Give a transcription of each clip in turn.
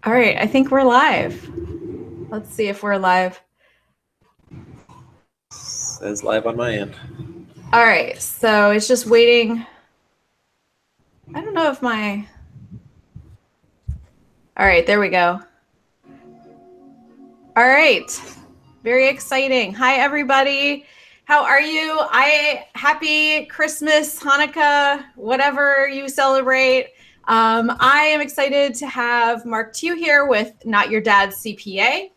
All right, I think we're live. Let's see if we're live. Says live on my end. All right, so it's just waiting. I don't know if All right, there we go. All right, very exciting. Hi, everybody. How are you? Happy Christmas, Hanukkah, whatever you celebrate. I am excited to have Mark Tew here with Not Your Dad's CPA.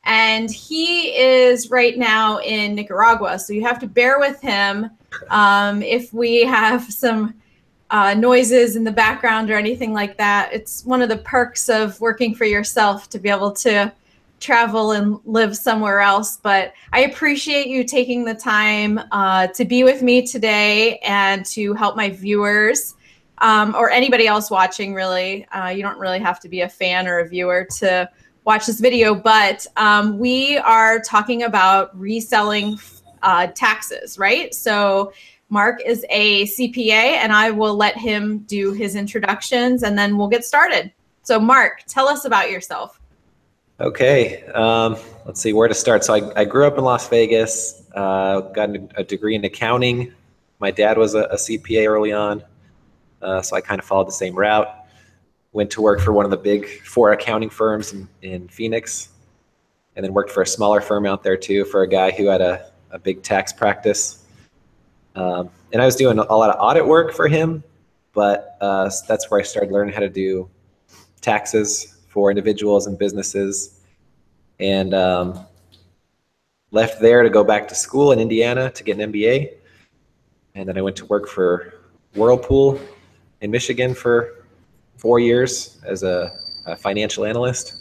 And he is right now in Nicaragua. So you have to bear with him if we have some noises in the background or anything like that. It's one of the perks of working for yourself to be able to travel and live somewhere else. But I appreciate you taking the time to be with me today and to help my viewers or anybody else watching, really. You don't really have to be a fan or a viewer to watch this video, but we are talking about reselling taxes, right? So Mark is a CPA, and I will let him do his introductions, and then we'll get started. So Mark, tell us about yourself. Okay, let's see where to start. So I grew up in Las Vegas, got a degree in accounting. My dad was a CPA early on, so I kind of followed the same route. Went to work for one of the big four accounting firms in Phoenix, and then worked for a smaller firm out there too for a guy who had a big tax practice. And I was doing a lot of audit work for him, but that's where I started learning how to do taxes for individuals and businesses, and left there to go back to school in Indiana to get an MBA. And then I went to work for Whirlpool in Michigan for 4 years as a financial analyst,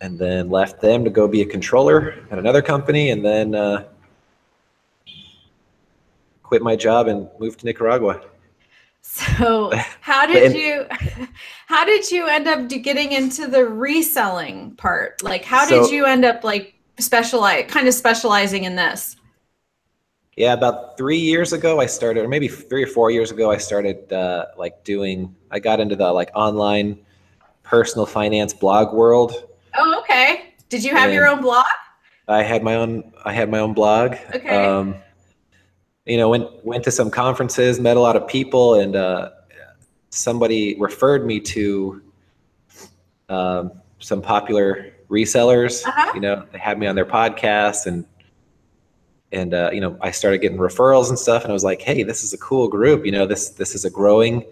and then left them to go be a controller at another company, and then quit my job and moved to Nicaragua. So how did you end up getting into the reselling part? Like, how did you end up like specializing in this? Yeah, about 3 years ago I started, or maybe 3 or 4 years ago, I started I got into the like online personal finance blog world. Oh, okay. Did you have your own blog? I had my own blog. Okay. Went to some conferences, met a lot of people, and somebody referred me to some popular resellers. They had me on their podcast, and I started getting referrals and stuff, and I was like, hey, this is a cool group. This is a growing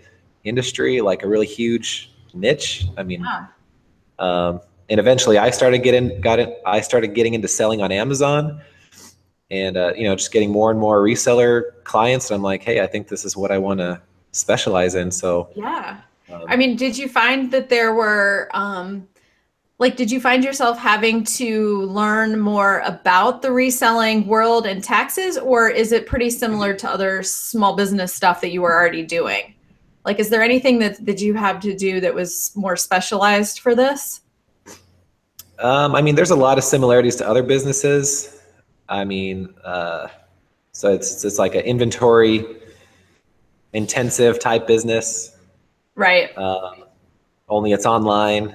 industry, like a really huge niche. I mean, and eventually I started getting into selling on Amazon, and just getting more and more reseller clients. And I'm like, hey, I think this is what I want to specialize in. So yeah. I mean, did you find that there were did you find yourself having to learn more about the reselling world and taxes, or is it pretty similar to other small business stuff that you were already doing? Like, is there anything that you had to do that was more specialized for this? I mean, there's a lot of similarities to other businesses. I mean, so it's like an inventory intensive type business. Right. Only it's online.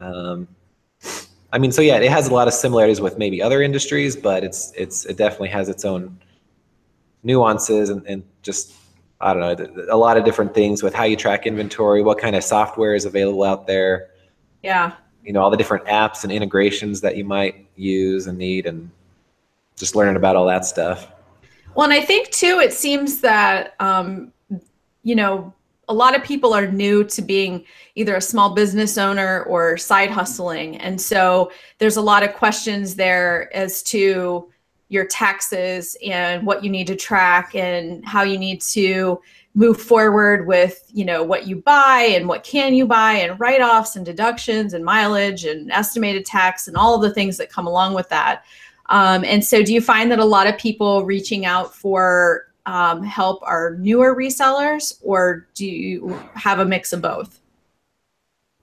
I mean, so yeah, it has a lot of similarities with maybe other industries, but it definitely has its own nuances and just, I don't know, a lot of different things with how you track inventory, what kind of software is available out there. Yeah. All the different apps and integrations that you might use and need, and just learning about all that stuff. Well, and I think too, it seems that, a lot of people are new to being either a small business owner or side hustling. And so there's a lot of questions there as to your taxes and what you need to track and how you need to move forward with, what you buy and what can you buy and write-offs and deductions and mileage and estimated tax and all of the things that come along with that. And so do you find that a lot of people reaching out for help are newer resellers, or do you have a mix of both?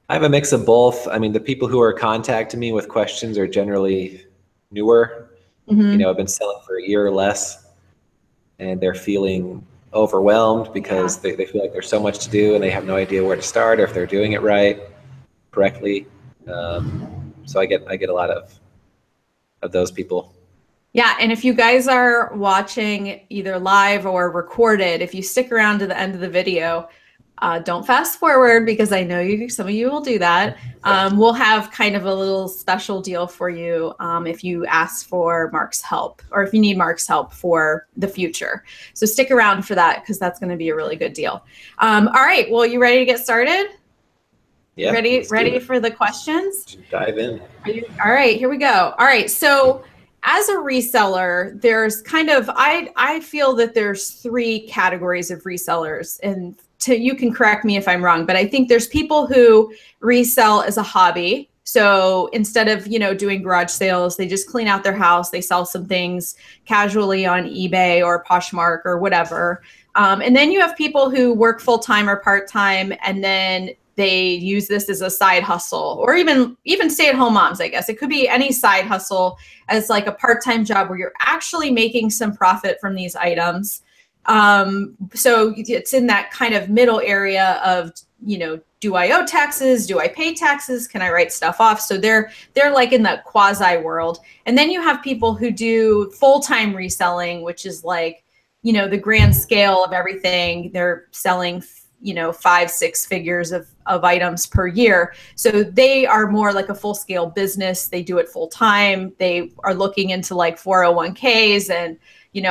I have a mix of both. I mean, the people who are contacting me with questions are generally newer. Mm-hmm. I've been selling for a year or less, and they're feeling overwhelmed because they feel like there's so much to do and they have no idea where to start or if they're doing it right. correctly. So I get a lot of those people. Yeah, and if you guys are watching either live or recorded, if you stick around to the end of the video, don't fast forward because I know some of you will do that. We'll have kind of a little special deal for you if you ask for Mark's help or if you need Mark's help for the future. So stick around for that because that's going to be a really good deal. All right, well, you ready to get started? Yeah. Ready for the questions? Dive in. All right, here we go. All right, so as a reseller, there's kind of, I feel that there's 3 categories of resellers, and you can correct me if I'm wrong, but I think there's people who resell as a hobby. So instead of, doing garage sales, they just clean out their house, they sell some things casually on eBay or Poshmark or whatever. And then you have people who work full-time or part-time, and then they use this as a side hustle, or even stay-at-home moms, I guess. It could be any side hustle as like a part-time job where you're actually making some profit from these items. So it's in that kind of middle area of, do I owe taxes? Do I pay taxes? Can I write stuff off? So they're like in the quasi world. And then you have people who do full-time reselling, which is like, the grand scale of everything. They're selling 5-6 figures of items per year. So they are more like a full-scale business. They do it full time. They are looking into like 401ks and,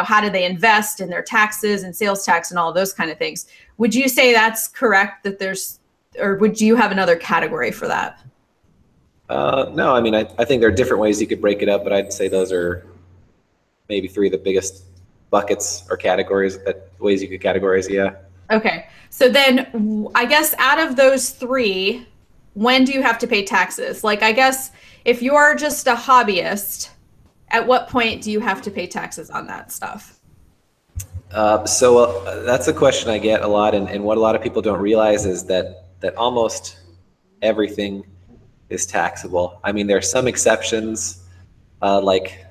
how do they invest in their taxes and sales tax and all of those kind of things. Would you say that's correct or would you have another category for that? No, I mean, I think there are different ways you could break it up, but I'd say those are maybe 3 of the biggest buckets or categories, ways you could categorize. Yeah. Okay. So then I guess out of those 3, when do you have to pay taxes? Like, I guess if you're just a hobbyist, at what point do you have to pay taxes on that stuff? So that's a question I get a lot. And what a lot of people don't realize is that almost everything is taxable. I mean, there are some exceptions, like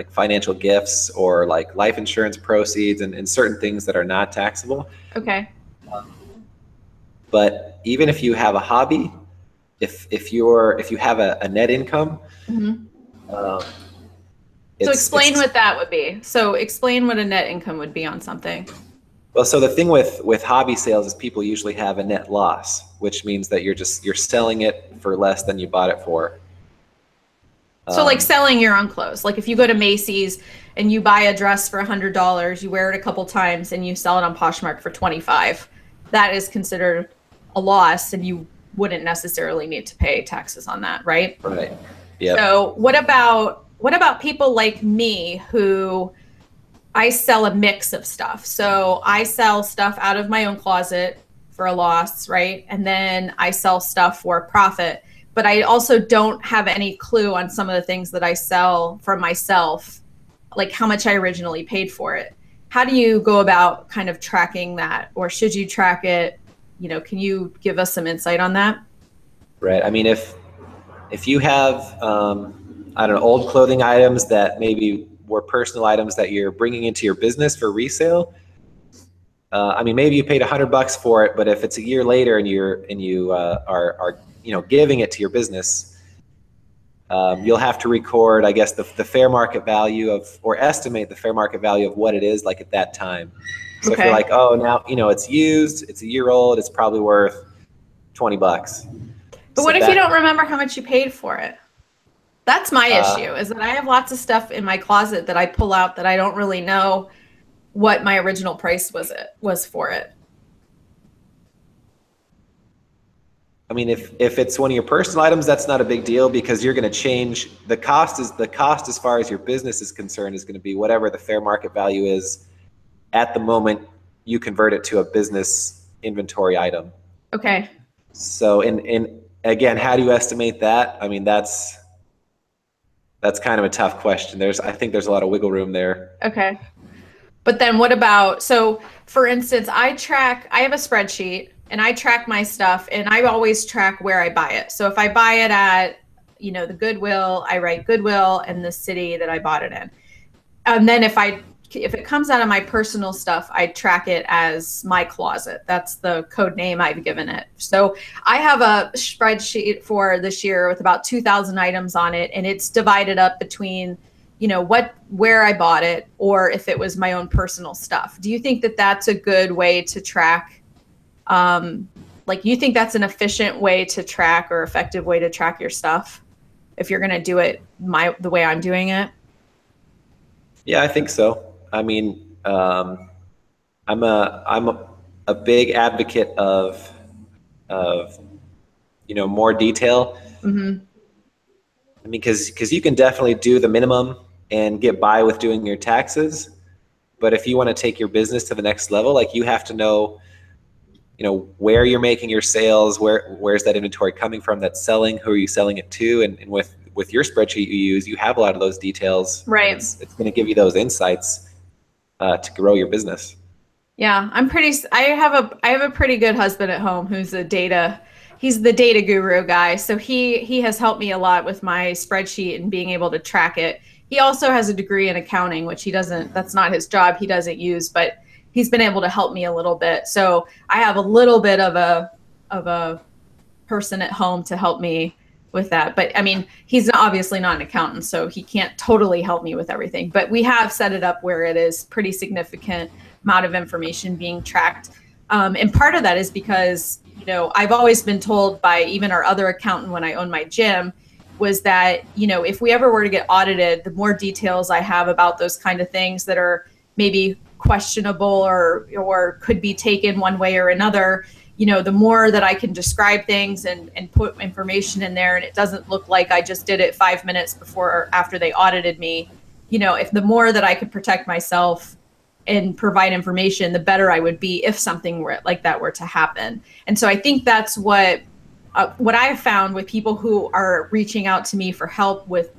financial gifts or like life insurance proceeds and certain things that are not taxable. Okay. But even if you have a hobby, if you have a net income, Mm-hmm. So explain what that would be. So explain what a net income would be on something. Well, so the thing with hobby sales is people usually have a net loss, which means that you're selling it for less than you bought it for. So like selling your own clothes. Like if you go to Macy's and you buy a dress for $100, you wear it a couple times and you sell it on Poshmark for $25, that is considered a loss and you wouldn't necessarily need to pay taxes on that, right? Right. Yeah. So what about people like me who I sell a mix of stuff. So I sell stuff out of my own closet for a loss, right? And then I sell stuff for a profit. But I also don't have any clue on some of the things that I sell for myself, like how much I originally paid for it. How do you go about kind of tracking that? Or should you track it? Can you give us some insight on that? Right. I mean, if you have, I don't know, old clothing items that maybe were personal items that you're bringing into your business for resale, I mean, maybe you paid $100 for it, but if it's a year later and you are giving it to your business, you'll have to record, I guess, the fair market value or estimate the fair market value of what it is like at that time. So if you're like, oh, now, it's used, it's a year old, it's probably worth $20. But what if you don't remember how much you paid for it? That's my issue, is that I have lots of stuff in my closet that I pull out that I don't really know what my original price was for it. I mean, if it's one of your personal items, that's not a big deal because you're going to change the cost as far as your business is concerned is going to be whatever the fair market value is at the moment you convert it to a business inventory item. Okay. So, and again, how do you estimate that? I mean, that's kind of a tough question. I think there's a lot of wiggle room there. Okay. But then what about, so for instance, I have a spreadsheet and I track my stuff and I always track where I buy it. So if I buy it at, the Goodwill, I write Goodwill and the city that I bought it in. And then if I if it comes out of my personal stuff, I track it as my closet. That's the code name I've given it. So I have a spreadsheet for this year with about 2,000 items on it, and it's divided up between, you know, where I bought it, or if it was my own personal stuff. Do you think that that's a good way to track? Like, you think that's an efficient way to track, or effective way to track your stuff if you're going to do it the way I'm doing it? Yeah, I think so. I mean, I'm a big advocate of you know, more detail. Mm-hmm. I mean, because you can definitely do the minimum and get by with doing your taxes, but if you want to take your business to the next level, like, you have to know, you know, where you're making your sales, where's that inventory coming from that's selling, who are you selling it to, and with your spreadsheet you use, you have a lot of those details. Right. It's going to give you those insights to grow your business. Yeah, I have a pretty good husband at home who's he's the data guru guy. So he has helped me a lot with my spreadsheet and being able to track it. He also has a degree in accounting, which that's not his job. He doesn't use, but he's been able to help me a little bit. So I have a little bit of a person at home to help me with that. But I mean, he's obviously not an accountant, so he can't totally help me with everything. But we have set it up where it is pretty significant amount of information being tracked. And part of that is because, you know, I've always been told by even our other accountant when I owned my gym, was that, you know, if we ever were to get audited, the more details I have about those kind of things that are maybe questionable or could be taken one way or another, you know, the more that I can describe things and put information in there, and it doesn't look like I just did it 5 minutes before or after they audited me, you know, if the more that I could protect myself and provide information, the better I would be if something like that were to happen. And so I think that's what I've found with people who are reaching out to me for help with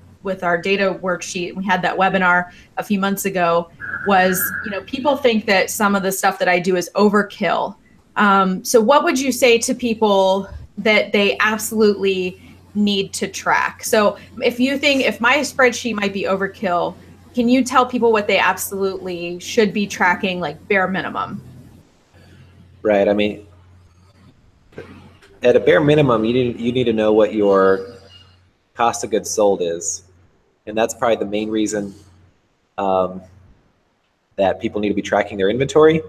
our data worksheet. We had that webinar a few months ago. Was, you know, people think that some of the stuff that I do is overkill. So what would you say to people that they absolutely need to track? So if my spreadsheet might be overkill, can you tell people what they absolutely should be tracking, like bare minimum? Right. I mean, at a bare minimum, you need to know what your cost of goods sold is, and that's probably the main reason that people need to be tracking their inventory.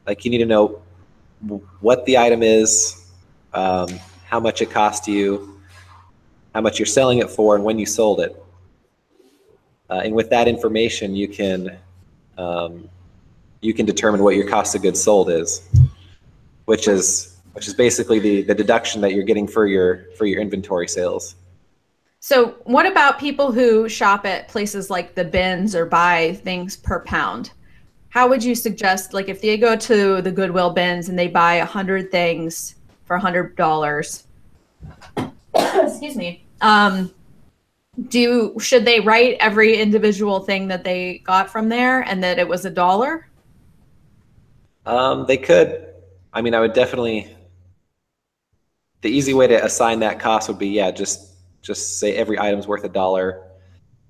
Like, you need to know what the item is, how much it cost you, how much you're selling it for, and when you sold it. And with that information, you can determine what your cost of goods sold is, which is basically the deduction that you're getting for your inventory sales. So what about people who shop at places like the bins or buy things per pound? How would you suggest, like, if they go to the Goodwill bins and they buy 100 things for $100, excuse me, should they write every individual thing that they got from there and that it was $1? They could. I mean, I would definitely. The easy way to assign that cost would be, yeah, just say every item's worth $1.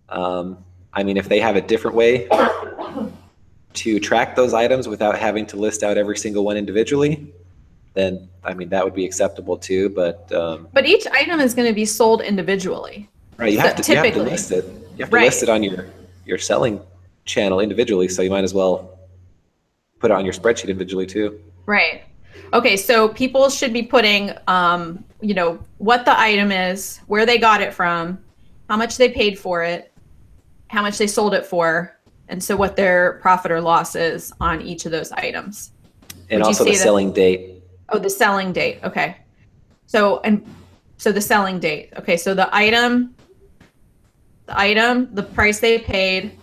I mean, if they have a different way to track those items without having to list out every single one individually, then I mean, that would be acceptable too. But each item is going to be sold individually. Right, you have to list it. You have to list it on your selling channel individually. So you might as well put it on your spreadsheet individually too. Right. Okay, so people should be putting, you know, what the item is, where they got it from, how much they paid for it, how much they sold it for, and so what their profit or loss is on each of those items. And also the selling date. Oh, the selling date. Okay. So the selling date. Okay, so the item, the price they paid,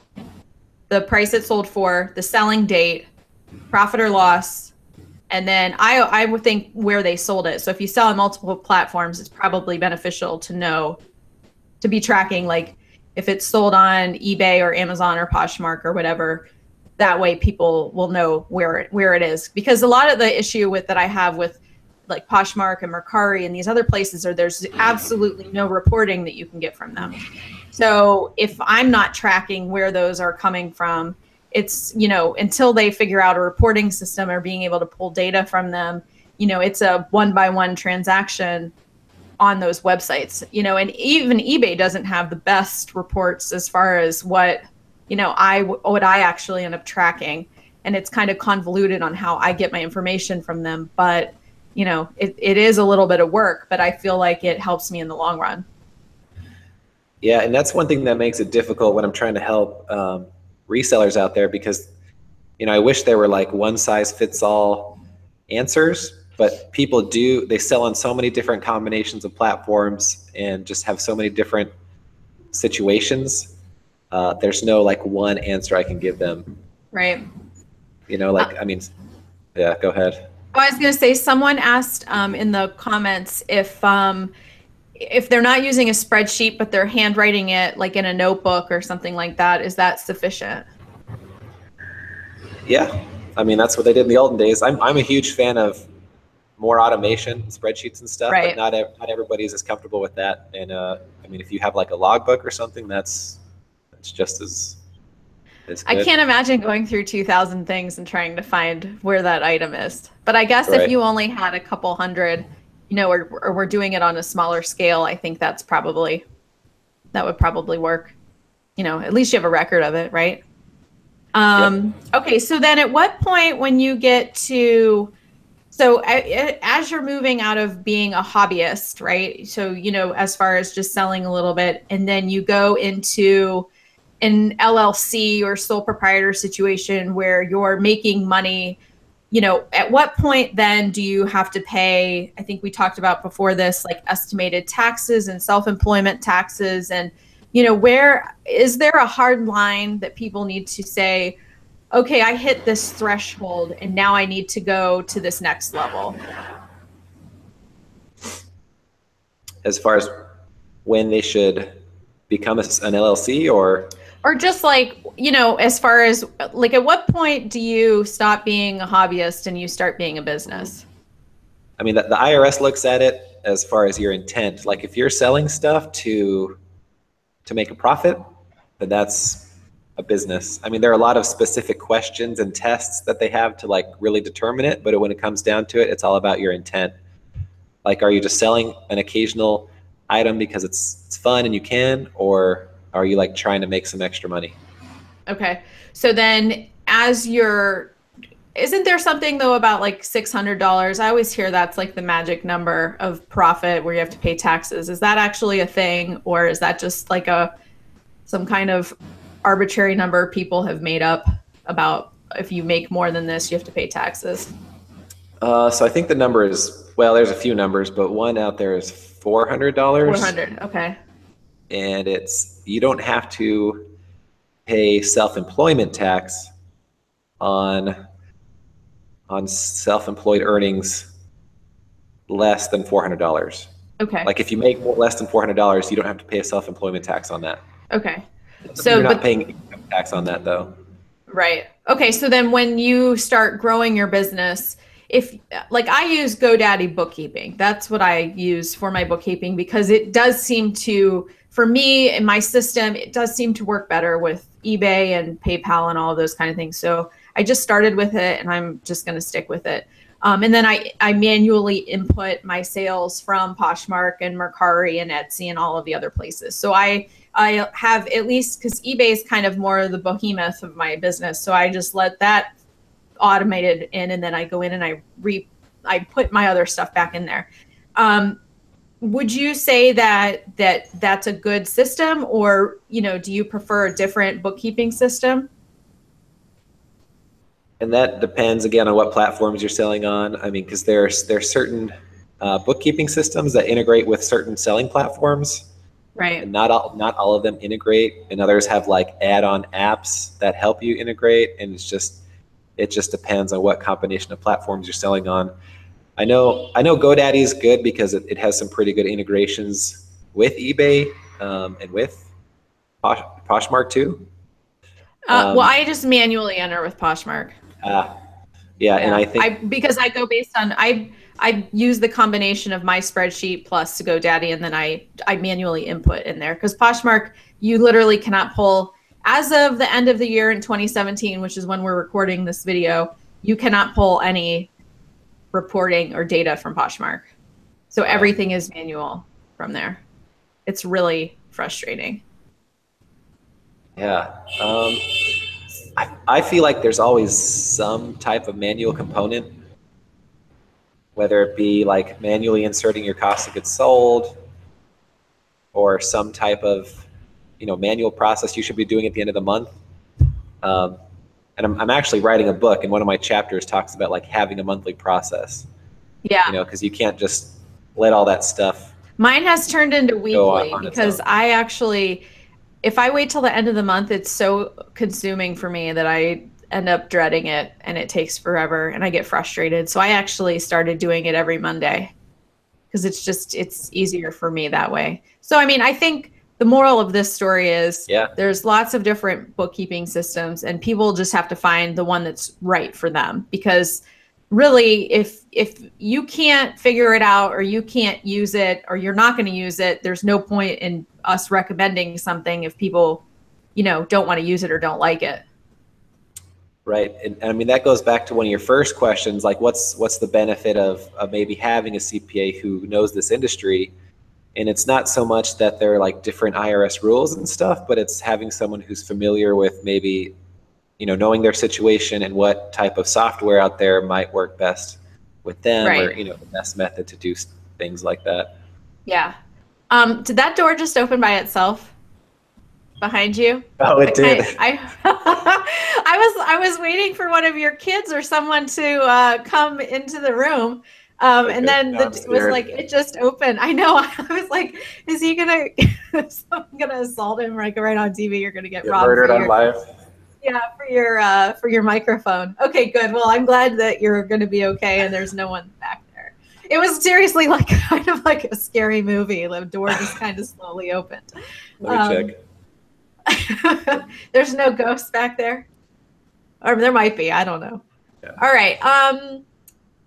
the price it sold for, the selling date, profit or loss, and then I would think where they sold it. So if you sell on multiple platforms, it's probably beneficial to know, to be tracking, like if it's sold on eBay or Amazon or Poshmark or whatever. That way people will know where it is. Because a lot of the issue that I have with like Poshmark and Mercari and these other places there's absolutely no reporting that you can get from them. So if I'm not tracking where those are coming from, it's, until they figure out a reporting system or being able to pull data from them, it's a one-by-one transaction on those websites, and even eBay doesn't have the best reports as far as what I actually end up tracking. And it's kind of convoluted on how I get my information from them. But, it is a little bit of work, but I feel like it helps me in the long run. Yeah, and that's one thing that makes it difficult when I'm trying to help resellers out there, because, I wish there were like one size fits all answers, but they sell on so many different combinations of platforms and just have so many different situations. There's no like one answer I can give them. Right. Yeah, go ahead. I was going to say, someone asked in the comments if they're not using a spreadsheet, but they're handwriting it like in a notebook or something like that, is that sufficient? Yeah. That's what they did in the olden days. I'm a huge fan of more automation, spreadsheets and stuff, right. But not everybody's as comfortable with that. And if you have like a logbook or something, that's just as good. I can't imagine going through 2,000 things and trying to find where that item is. But I guess Right. If you only had a couple hundred, or we're doing it on a smaller scale, I think that would probably work. At least you have a record of it, right? Yep. Okay, so then at what point when you get to, so as you're moving out of being a hobbyist, right? So, as far as just selling a little bit, and then you go into an LLC or sole proprietor situation where you're making money, at what point then do you have to pay, I think we talked about before this, like estimated taxes and self-employment taxes, and, where is there a hard line that people need to say, okay, I hit this threshold and now I need to go to this next level? As far as when they should become an LLC, or just like, as far as like, at what point do you stop being a hobbyist and you start being a business? the IRS looks at it as far as your intent. Like if you're selling stuff to make a profit, then that's a business. There are a lot of specific questions and tests that they have to like really determine it, but when it comes down to it, it's all about your intent. Like, are you just selling an occasional item because it's fun and you can, or are you like trying to make some extra money? Okay. So then isn't there something though about like $600? I always hear that's like the magic number of profit where you have to pay taxes. Is that actually a thing, or is that just like some kind of arbitrary number people have made up about if you make more than this, you have to pay taxes? So I think the number is, well, there's a few numbers, but one out there is $400. $400. Okay. And you don't have to pay self-employment tax on self-employed earnings less than $400. Okay. Like if you make less than $400, you don't have to pay a self-employment tax on that. Okay. So you're not paying income tax on that though. Right. Okay. So then when you start growing your business, if like I use GoDaddy bookkeeping, that's what I use for my bookkeeping, because it does seem to, for me in my system, it does seem to work better with eBay and PayPal and all of those kind of things. So I just started with it and I'm just going to stick with it. And then I manually input my sales from Poshmark and Mercari and Etsy and all of the other places. So I have, at least because eBay is kind of more the behemoth of my business. So I just let that automated in, and then I go in and I put my other stuff back in there. Would you say that's a good system, or, do you prefer a different bookkeeping system? And that depends again on what platforms you're selling on. Because there's certain bookkeeping systems that integrate with certain selling platforms. Right. And not all of them integrate, and others have like add-on apps that help you integrate. And it just depends on what combination of platforms you're selling on. I know GoDaddy is good because it has some pretty good integrations with eBay and with Poshmark too. Well, I just manually enter with Poshmark. Yeah, and I think because I go based on I use the combination of my spreadsheet plus GoDaddy, and then I manually input in there, because Poshmark, you literally cannot pull as of the end of the year in 2017, which is when we're recording this video, you cannot pull any reporting or data from Poshmark. So everything is manual from there. It's really frustrating. Yeah. I feel like there's always some type of manual component, whether it be like manually inserting your cost of goods sold or some type of, manual process you should be doing at the end of the month. And I'm actually writing a book, and one of my chapters talks about like having a monthly process. Yeah. Because you can't just let all that stuff. Mine has turned into weekly on because I actually, if I wait till the end of the month, it's so consuming for me that I end up dreading it and it takes forever and I get frustrated. So I actually started doing it every Monday because it's easier for me that way. So, I mean, I think the moral of this story is there's lots of different bookkeeping systems and people just have to find the one that's right for them, because really, if you can't figure it out or you can't use it or you're not going to use it, there's no point in us recommending something if people, don't want to use it or don't like it. Right. And I mean, that goes back to one of your first questions, like what's the benefit of maybe having a CPA who knows this industry? And it's not so much that they're like different IRS rules and stuff, but it's having someone who's familiar with maybe knowing their situation and what type of software out there might work best with them, or, the best method to do things like that. Yeah. Did that door just open by itself behind you? Oh, it did. I was waiting for one of your kids or someone to come into the room. And then it was like, it just opened. I know. I was like, is he going to, someone going to assault him right on TV? You're going to get robbed. Murdered on live. Yeah, for your microphone. Okay, good. Well, I'm glad that you're going to be okay and there's no one back there. It was seriously like kind of like a scary movie. The door just kind of slowly opened. Let me check. There's no ghosts back there, or there might be. I don't know. Yeah. All right.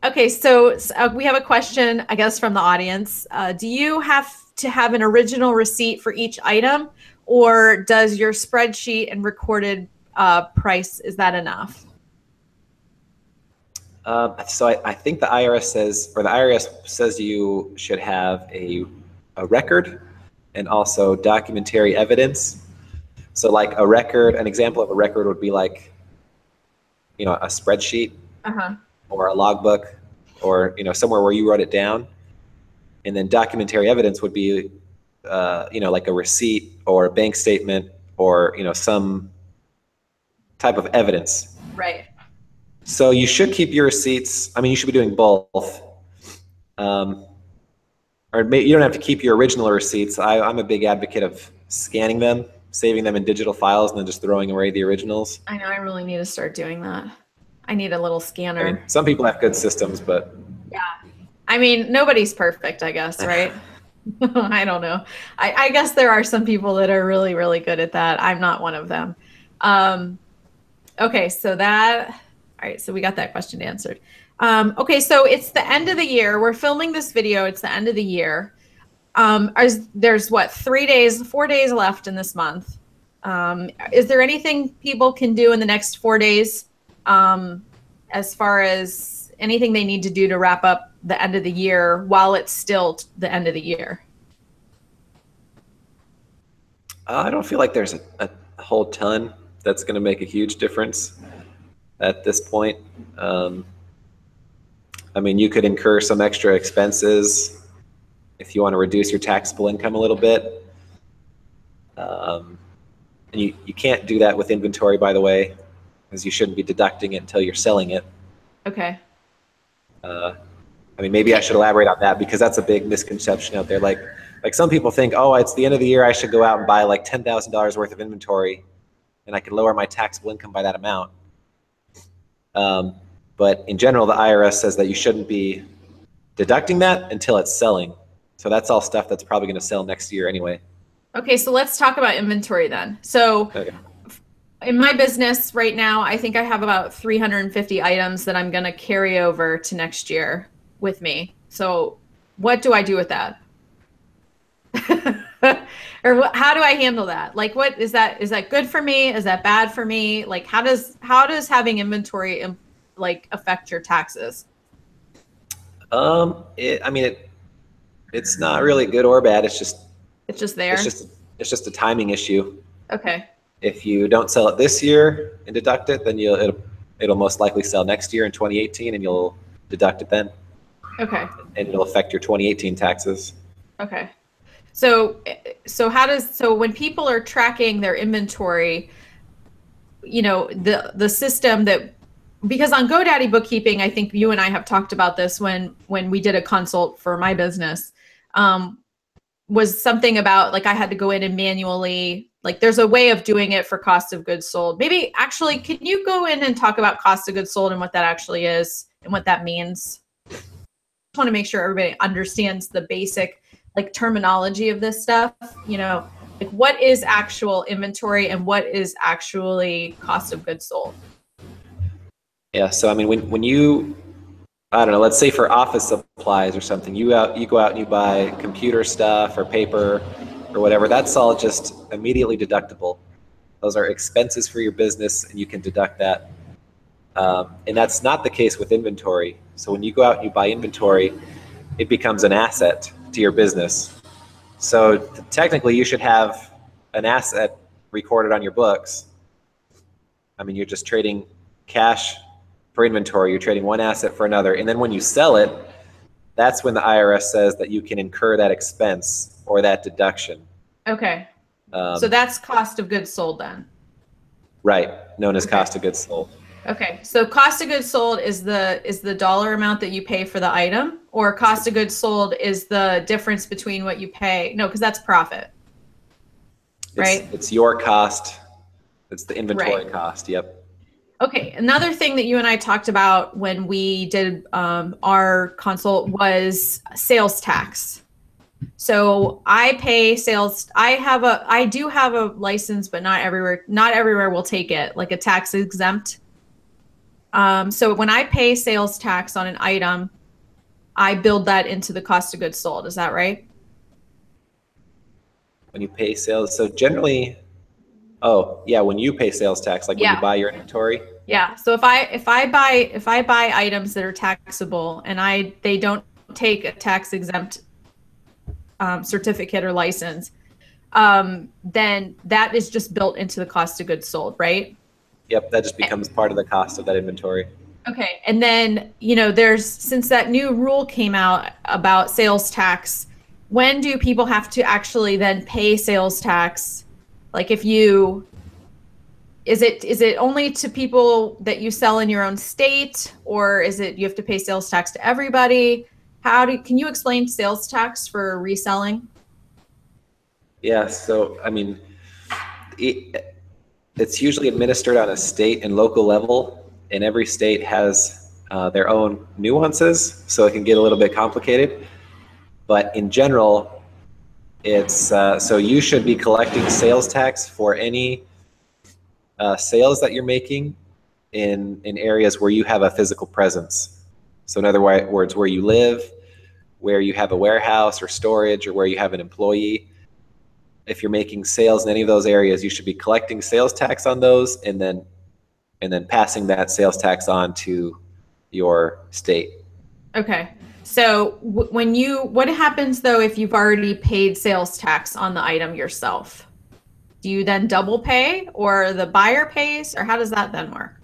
Okay, so we have a question, I guess, from the audience. Do you have to have an original receipt for each item, or does your spreadsheet and recorded price, is that enough? So I think the IRS says you should have a record and also documentary evidence. So like an example of a record would be like, a spreadsheet or a logbook or, somewhere where you wrote it down. And then documentary evidence would be, like a receipt or a bank statement or, some type of evidence. Right. So you should keep your receipts. I mean, you should be doing both. Or maybe you don't have to keep your original receipts. I'm a big advocate of scanning them, saving them in digital files, and then just throwing away the originals. I know, I really need to start doing that. I need a little scanner. I mean, some people have good systems, but... Yeah. I mean, nobody's perfect, I guess, right? I don't know. I guess there are some people that are really, really good at that. I'm not one of them. Okay, so all right, so we got that question answered. Okay, so it's the end of the year. We're filming this video. It's the end of the year. There's what, 4 days left in this month. Is there anything people can do in the next 4 days as far as anything they need to do to wrap up the end of the year while it's still the end of the year? I don't feel like there's a whole ton that's going to make a huge difference at this point. I mean, you could incur some extra expenses if you want to reduce your taxable income a little bit. And you can't do that with inventory, by the way, because you shouldn't be deducting it until you're selling it. Okay. I mean, maybe I should elaborate on that because that's a big misconception out there. Like some people think, oh, it's the end of the year, I should go out and buy like $10,000 worth of inventory and I can lower my taxable income by that amount. But in general, the IRS says that you shouldn't be deducting that until it's selling. So that's all stuff that's probably going to sell next year anyway. Okay, so let's talk about inventory then. So in my business right now, I think I have about 350 items that I'm going to carry over to next year with me. So what do I do with that? Or how do I handle that? Like, what is that? Is that good for me? Is that bad for me? Like, how does having inventory like affect your taxes? I mean, it's not really good or bad. It's just It's there. just, it's just a timing issue. Okay. If you don't sell it this year and deduct it, then it'll most likely sell next year in 2018, and you'll deduct it then, Okay. and it'll affect your 2018 taxes. Okay. So, so when people are tracking their inventory, the system that, because on GoDaddy bookkeeping, I think you and I have talked about this when we did a consult for my business, was something about like I had to go in and manually, like there's a way of doing it for cost of goods sold. Maybe actually, can you go in and talk about cost of goods sold and what that actually is and what that means? I just want to make sure everybody understands the basic like terminology of this stuff, like what is actual inventory and what is actually cost of goods sold. Yeah. So I mean, when you, I don't know, let's say for office supplies or something, you go out and you buy computer stuff or paper or whatever. That's all just immediately deductible. Those are expenses for your business, and you can deduct that. And that's not the case with inventory. So when you go out and you buy inventory, it becomes an asset to your business. So technically, you should have an asset recorded on your books. I mean, you're just trading cash for inventory. You're trading one asset for another. And then when you sell it, that's when the IRS says that you can incur that expense or that deduction. Okay. So that's cost of goods sold then. Right. Known as cost of goods sold. Okay. So cost of goods sold is the dollar amount that you pay for the item, or cost of goods sold is the difference between what you pay. No, because that's profit. Right. It's your cost. It's the inventory Right. cost. Yep. Okay. Another thing that you and I talked about when we did our consult was sales tax. So I pay sales. I do have a license, but not everywhere will take it, like a tax exempt. So when I pay sales tax on an item, I build that into the cost of goods sold. Is that right? When you pay sales, so generally, oh yeah, when you pay sales tax, like when you Yeah. buy your inventory. Yeah. So if I buy items that are taxable and they don't take a tax exempt certificate or license, then that is just built into the cost of goods sold, right? Yep, that just becomes part of the cost of that inventory. Okay. And then, since that new rule came out about sales tax, when do people have to actually then pay sales tax? Like is it only to people that you sell in your own state, or is it you have to pay sales tax to everybody? Can you explain sales tax for reselling? Yeah, so I mean, it's usually administered on a state and local level, and every state has their own nuances, so it can get a little bit complicated. But in general, it's so you should be collecting sales tax for any sales that you're making in areas where you have a physical presence. So in other words, where you live, where you have a warehouse or storage, or where you have an employee. If you're making sales in any of those areas, you should be collecting sales tax on those, and then passing that sales tax on to your state. Okay. So what happens though if you've already paid sales tax on the item yourself? Do you then double pay, or the buyer pays, or how does that then work?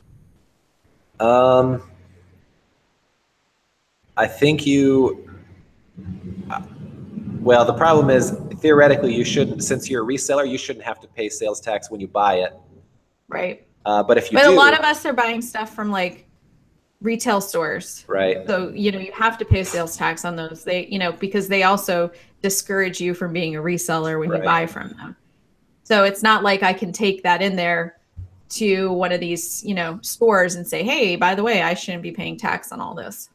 I think well, the problem is theoretically you shouldn't, since you're a reseller, you shouldn't have to pay sales tax when you buy it. Right. But if you But do, a lot of us are buying stuff from like retail stores. right. So, you have to pay sales tax on those. Because they also discourage you from being a reseller when you buy from them. So it's not like I can take that in there to one of these, stores and say, hey, by the way, I shouldn't be paying tax on all this.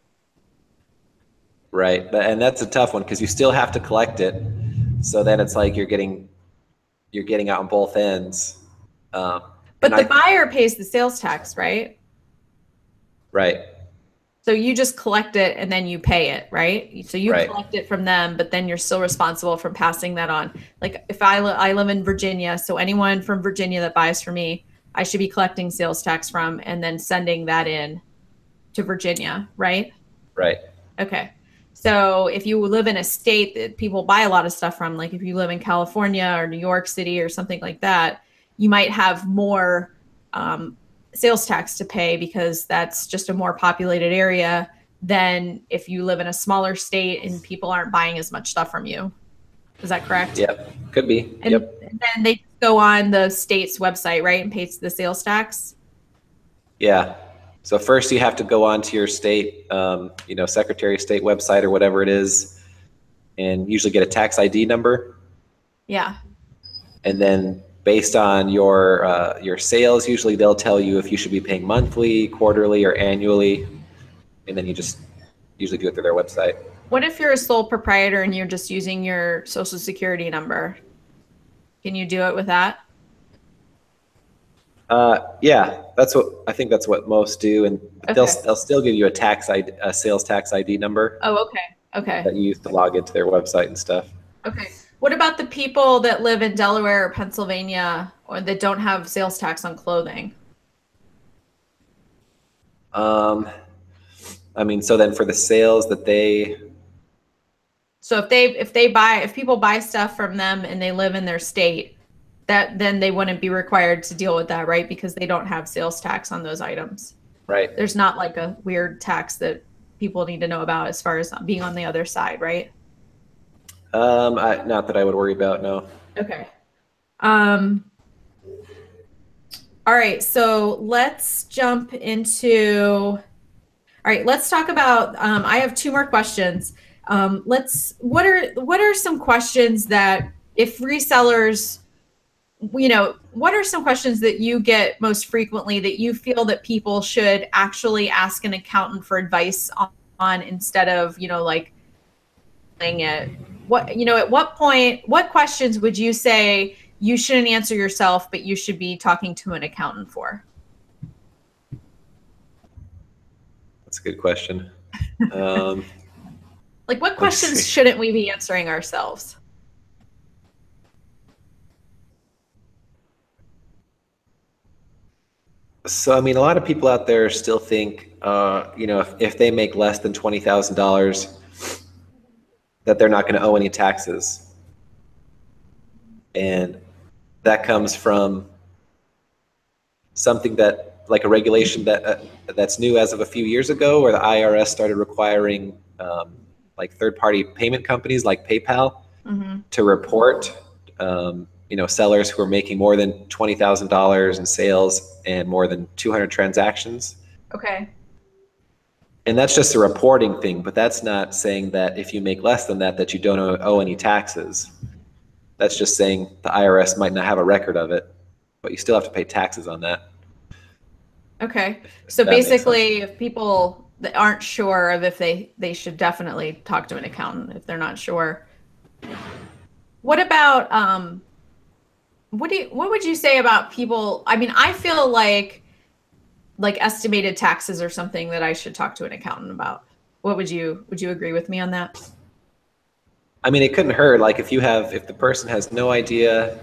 Right. And that's a tough one because you still have to collect it. So then it's like you're getting out on both ends. But the buyer pays the sales tax, right? Right. So you just collect it and then you pay it, right? So you Right. collect it from them, but then you're still responsible for passing that on. Like if I live in Virginia, so anyone from Virginia that buys from me, I should be collecting sales tax from and then sending that in to Virginia, right? Right. Okay. So if you live in a state that people buy a lot of stuff from, like if you live in California or New York City or something like that, you might have more sales tax to pay because that's just a more populated area than if you live in a smaller state and people aren't buying as much stuff from you. Is that correct? Yep. Could be. And, Yep. and then they go on the state's website, right, and pay the sales tax. Yeah. So first you have to go on to your state, Secretary of State website or whatever it is, and usually get a tax ID number. Yeah. And then based on your sales, usually they'll tell you if you should be paying monthly, quarterly, or annually. And then you just usually do it through their website. What if you're a sole proprietor and you're just using your social security number? Can you do it with that? Yeah, I think that's what most do, and Okay. they'll still give you a sales tax ID number. Oh, okay. Okay. That you use to log into their website and stuff. Okay. What about the people that live in Delaware or Pennsylvania or that don't have sales tax on clothing? So then for the sales that So if people buy stuff from them and they live in their state, then they wouldn't be required to deal with that, right? Because they don't have sales tax on those items. right? There's not like a weird tax that people need to know about as far as being on the other side, right? Not that I would worry about, no. Okay. All right, so let's jump into. All right, let's talk about. I have two more questions. What are some questions that if resellers, what are some questions that you get most frequently that you feel that people should actually ask an accountant for advice on instead of, like playing it? At what point, what questions would you say you shouldn't answer yourself, but you should be talking to an accountant for? That's a good question. Like what questions shouldn't we be answering ourselves? So, a lot of people out there still think, if they make less than $20,000, that they're not going to owe any taxes. And that comes from something like a regulation that's new as of a few years ago, where the IRS started requiring like third-party payment companies like PayPal to report sellers who are making more than $20,000 in sales and more than 200 transactions. Okay. And that's just a reporting thing, but that's not saying that if you make less than that you don't owe any taxes. That's just saying the IRS might not have a record of it, but you still have to pay taxes on that. Okay. So basically, if people that aren't sure of if they should definitely talk to an accountant if they're not sure. What about what would you say about people? I feel like estimated taxes or something that I should talk to an accountant about. Would you agree with me on that? It couldn't hurt. Like if the person has no idea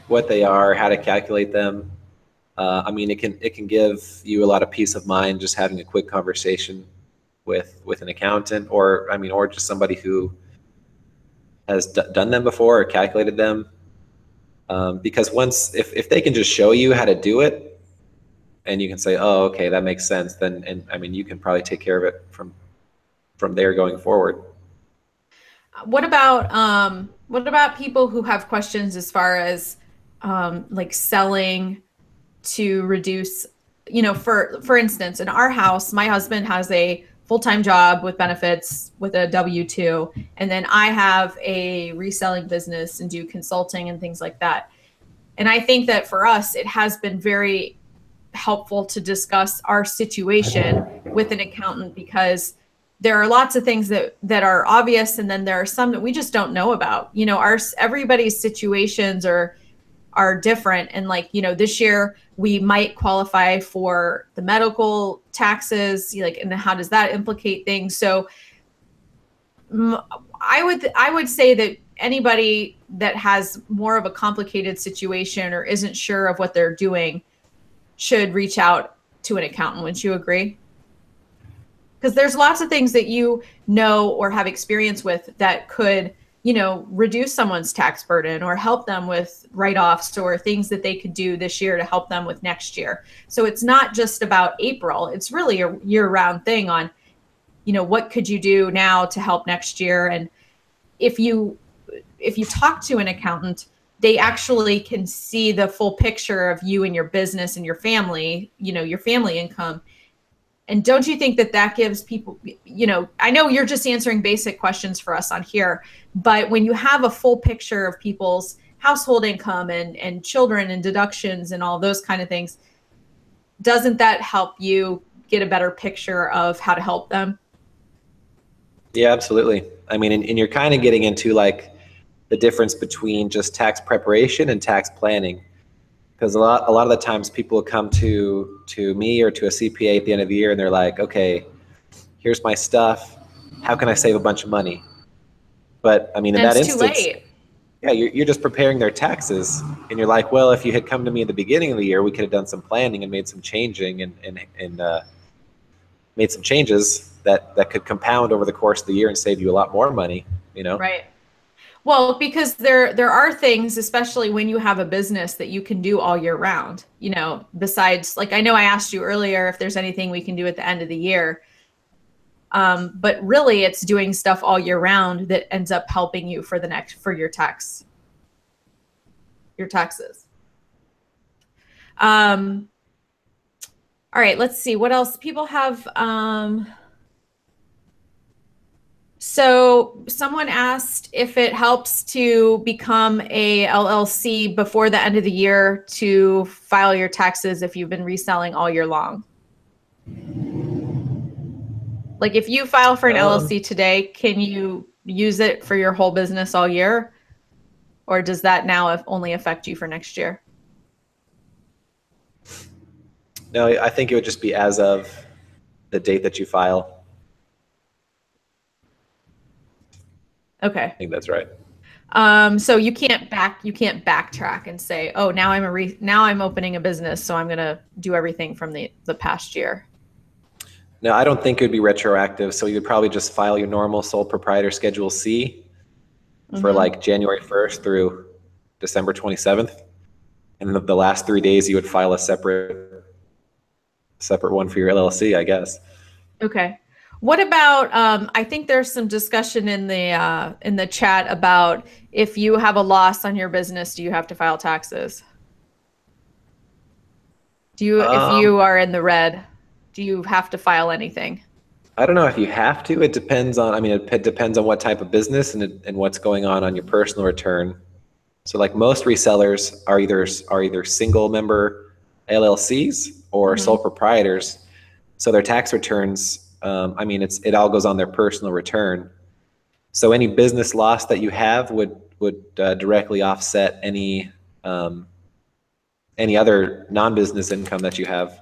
what they are, how to calculate them, it can give you a lot of peace of mind just having a quick conversation with an accountant or just somebody who has done them before or calculated them. Because if they can just show you how to do it and you can say, oh, okay, that makes sense, then you can probably take care of it from there going forward. What about people who have questions as far as like selling to reduce, for instance, in our house, my husband has a full-time job with benefits with a W-2, and then I have a reselling business and do consulting and things like that. And I think that for us, it has been very helpful to discuss our situation with an accountant because there are lots of things that are obvious, and then there are some that we just don't know about. Everybody's situations are are different. And like, this year we might qualify for the medical taxes, like, and how does that implicate things? So I would say that anybody that has more of a complicated situation or isn't sure of what they're doing should reach out to an accountant. Wouldn't you agree? Because there's lots of things that or have experience with that could, reduce someone's tax burden or help them with write-offs or things that they could do this year to help them with next year. So it's not just about April. It's really a year-round thing on, what could you do now to help next year? And if you talk to an accountant, they actually can see the full picture of you and your business and your family, your family income. And don't you think that gives people, I know you're just answering basic questions for us on here, but when you have a full picture of people's household income and children and deductions and all those kind of things, doesn't that help you get a better picture of how to help them? Yeah, absolutely. I mean, and you're kind of getting into like the difference between just tax preparation and tax planning. Because a lot of the times people come to me or to a CPA at the end of the year and they're like, okay, here's my stuff. How can I save a bunch of money? But I mean, in that instance, too late. Yeah, you're just preparing their taxes, and you're like, well, if you had come to me at the beginning of the year, we could have done some planning and made some changing and made some changes that could compound over the course of the year and save you a lot more money. Right. Well, because there are things, especially when you have a business, that you can do all year round, besides, like, I know I asked you earlier if there's anything we can do at the end of the year. But really it's doing stuff all year round that ends up helping you for your taxes. All right, let's see what else people have. So someone asked if it helps to become a LLC before the end of the year to file your taxes if you've been reselling all year long. Like if you file for an LLC today, can you use it for your whole business all year? Or does that now only affect you for next year? No, I think it would just be as of the date that you file. Okay. I think that's right. So you can't backtrack and say, oh, now I'm opening a business, so I'm going to do everything from the past year. No, I don't think it would be retroactive. So you would probably just file your normal sole proprietor Schedule C for like January 1st through December 27th. And the last 3 days you would file a separate one for your LLC, I guess. Okay. What about, I think there's some discussion in the chat about if you have a loss on your business, do you have to file taxes? If you are in the red, do you have to file anything? I don't know if you have to. It depends on, it depends on what type of business and what's going on your personal return. So like most resellers are either single member LLCs or sole proprietors. So their tax returns, it all goes on their personal return. So any business loss that you have would directly offset any other non-business income that you have.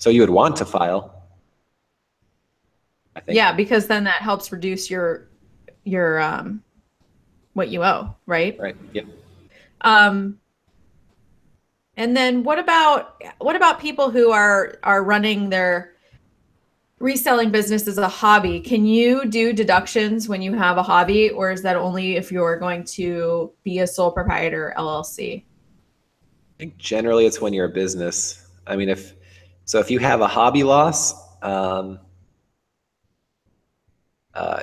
So you would want to file, I think. Yeah, because then that helps reduce your what you owe, right? Right. Yeah. And then what about people who are running their reselling business as a hobby? Can you do deductions when you have a hobby, or is that only if you're going to be a sole proprietor LLC? I think generally it's when you're a business. If you have a hobby loss,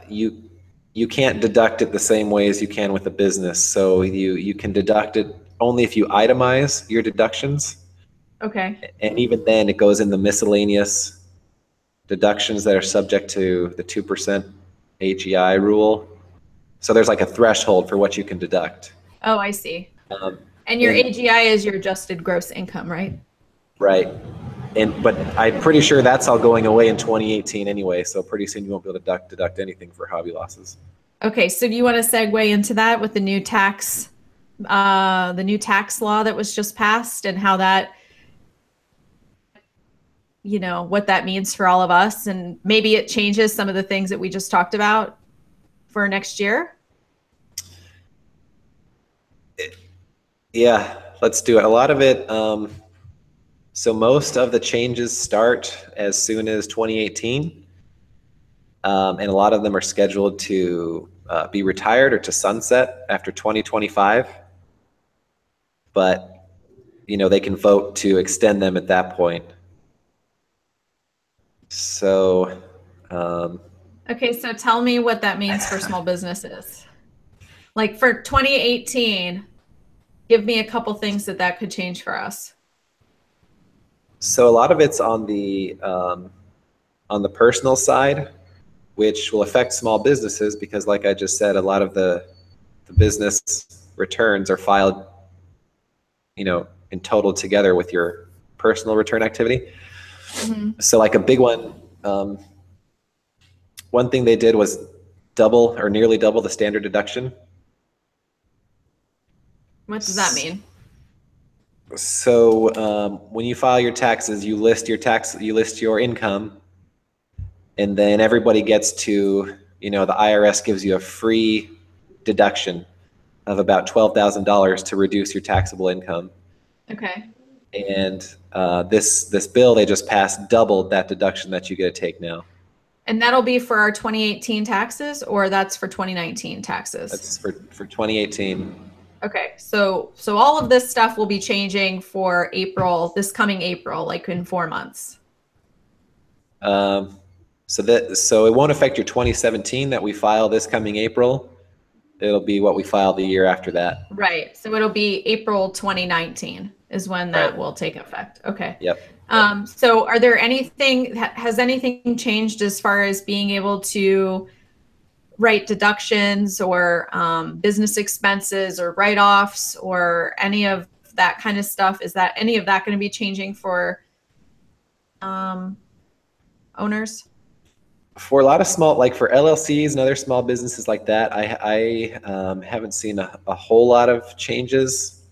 you can't deduct it the same way as you can with a business. So you can deduct it only if you itemize your deductions. Okay. And even then it goes in the miscellaneous deductions that are subject to the 2% AGI rule. So there's like a threshold for what you can deduct. Oh, I see. And your AGI is your adjusted gross income, right? Right. But I'm pretty sure that's all going away in 2018 anyway. So pretty soon you won't be able to deduct anything for hobby losses. Okay. So do you want to segue into that with the new tax the new tax law that was just passed and how that, what that means for all of us. And maybe it changes some of the things that we just talked about for next year. Yeah, let's do it. A lot of it, so most of the changes start as soon as 2018. And a lot of them are scheduled to be retired or to sunset after 2025. But, they can vote to extend them at that point. So, Okay, so tell me what that means for small businesses. Like for 2018, give me a couple things that could change for us. so a lot of it's on the personal side, which will affect small businesses because, like I just said, a lot of the business returns are filed, in total together with your personal return activity. Mm-hmm. So like a big one, one thing they did was double or nearly double the standard deduction. What does that mean? So when you file your taxes, you list your income, and then everybody gets to, the IRS gives you a free deduction of about $12,000 to reduce your taxable income. Okay. And this bill they just passed doubled that deduction that you get to take now. And that'll be for our 2018 taxes, or that's for 2019 taxes? That's for 2018. Okay, so all of this stuff will be changing for April, this coming April, like in 4 months. So it won't affect your 2017 that we file this coming April. It'll be what we file the year after that. Right. So it'll be April 2019 is when that will take effect. Okay. Yep. So has anything changed as far as being able to write deductions or business expenses or write-offs or any of that kind of stuff? Is that any of that going to be changing for owners? For a lot of small, like for LLCs and other small businesses like that, I haven't seen a whole lot of changes.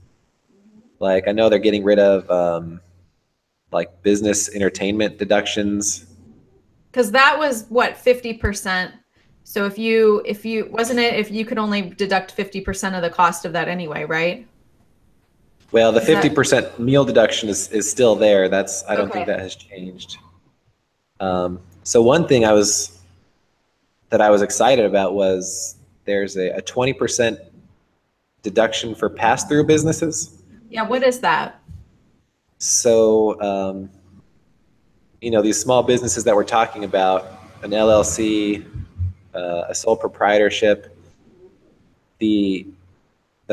Like I know they're getting rid of like business entertainment deductions. Because that was what, 50%. So if you if you could only deduct 50% of the cost of that anyway, right? Well, the 50% meal deduction is still there. I don't think Okay. that has changed. So one thing I was excited about was there's a 20% deduction for pass-through businesses. Yeah, what is that? So, these small businesses that we're talking about, an LLC, a sole proprietorship, the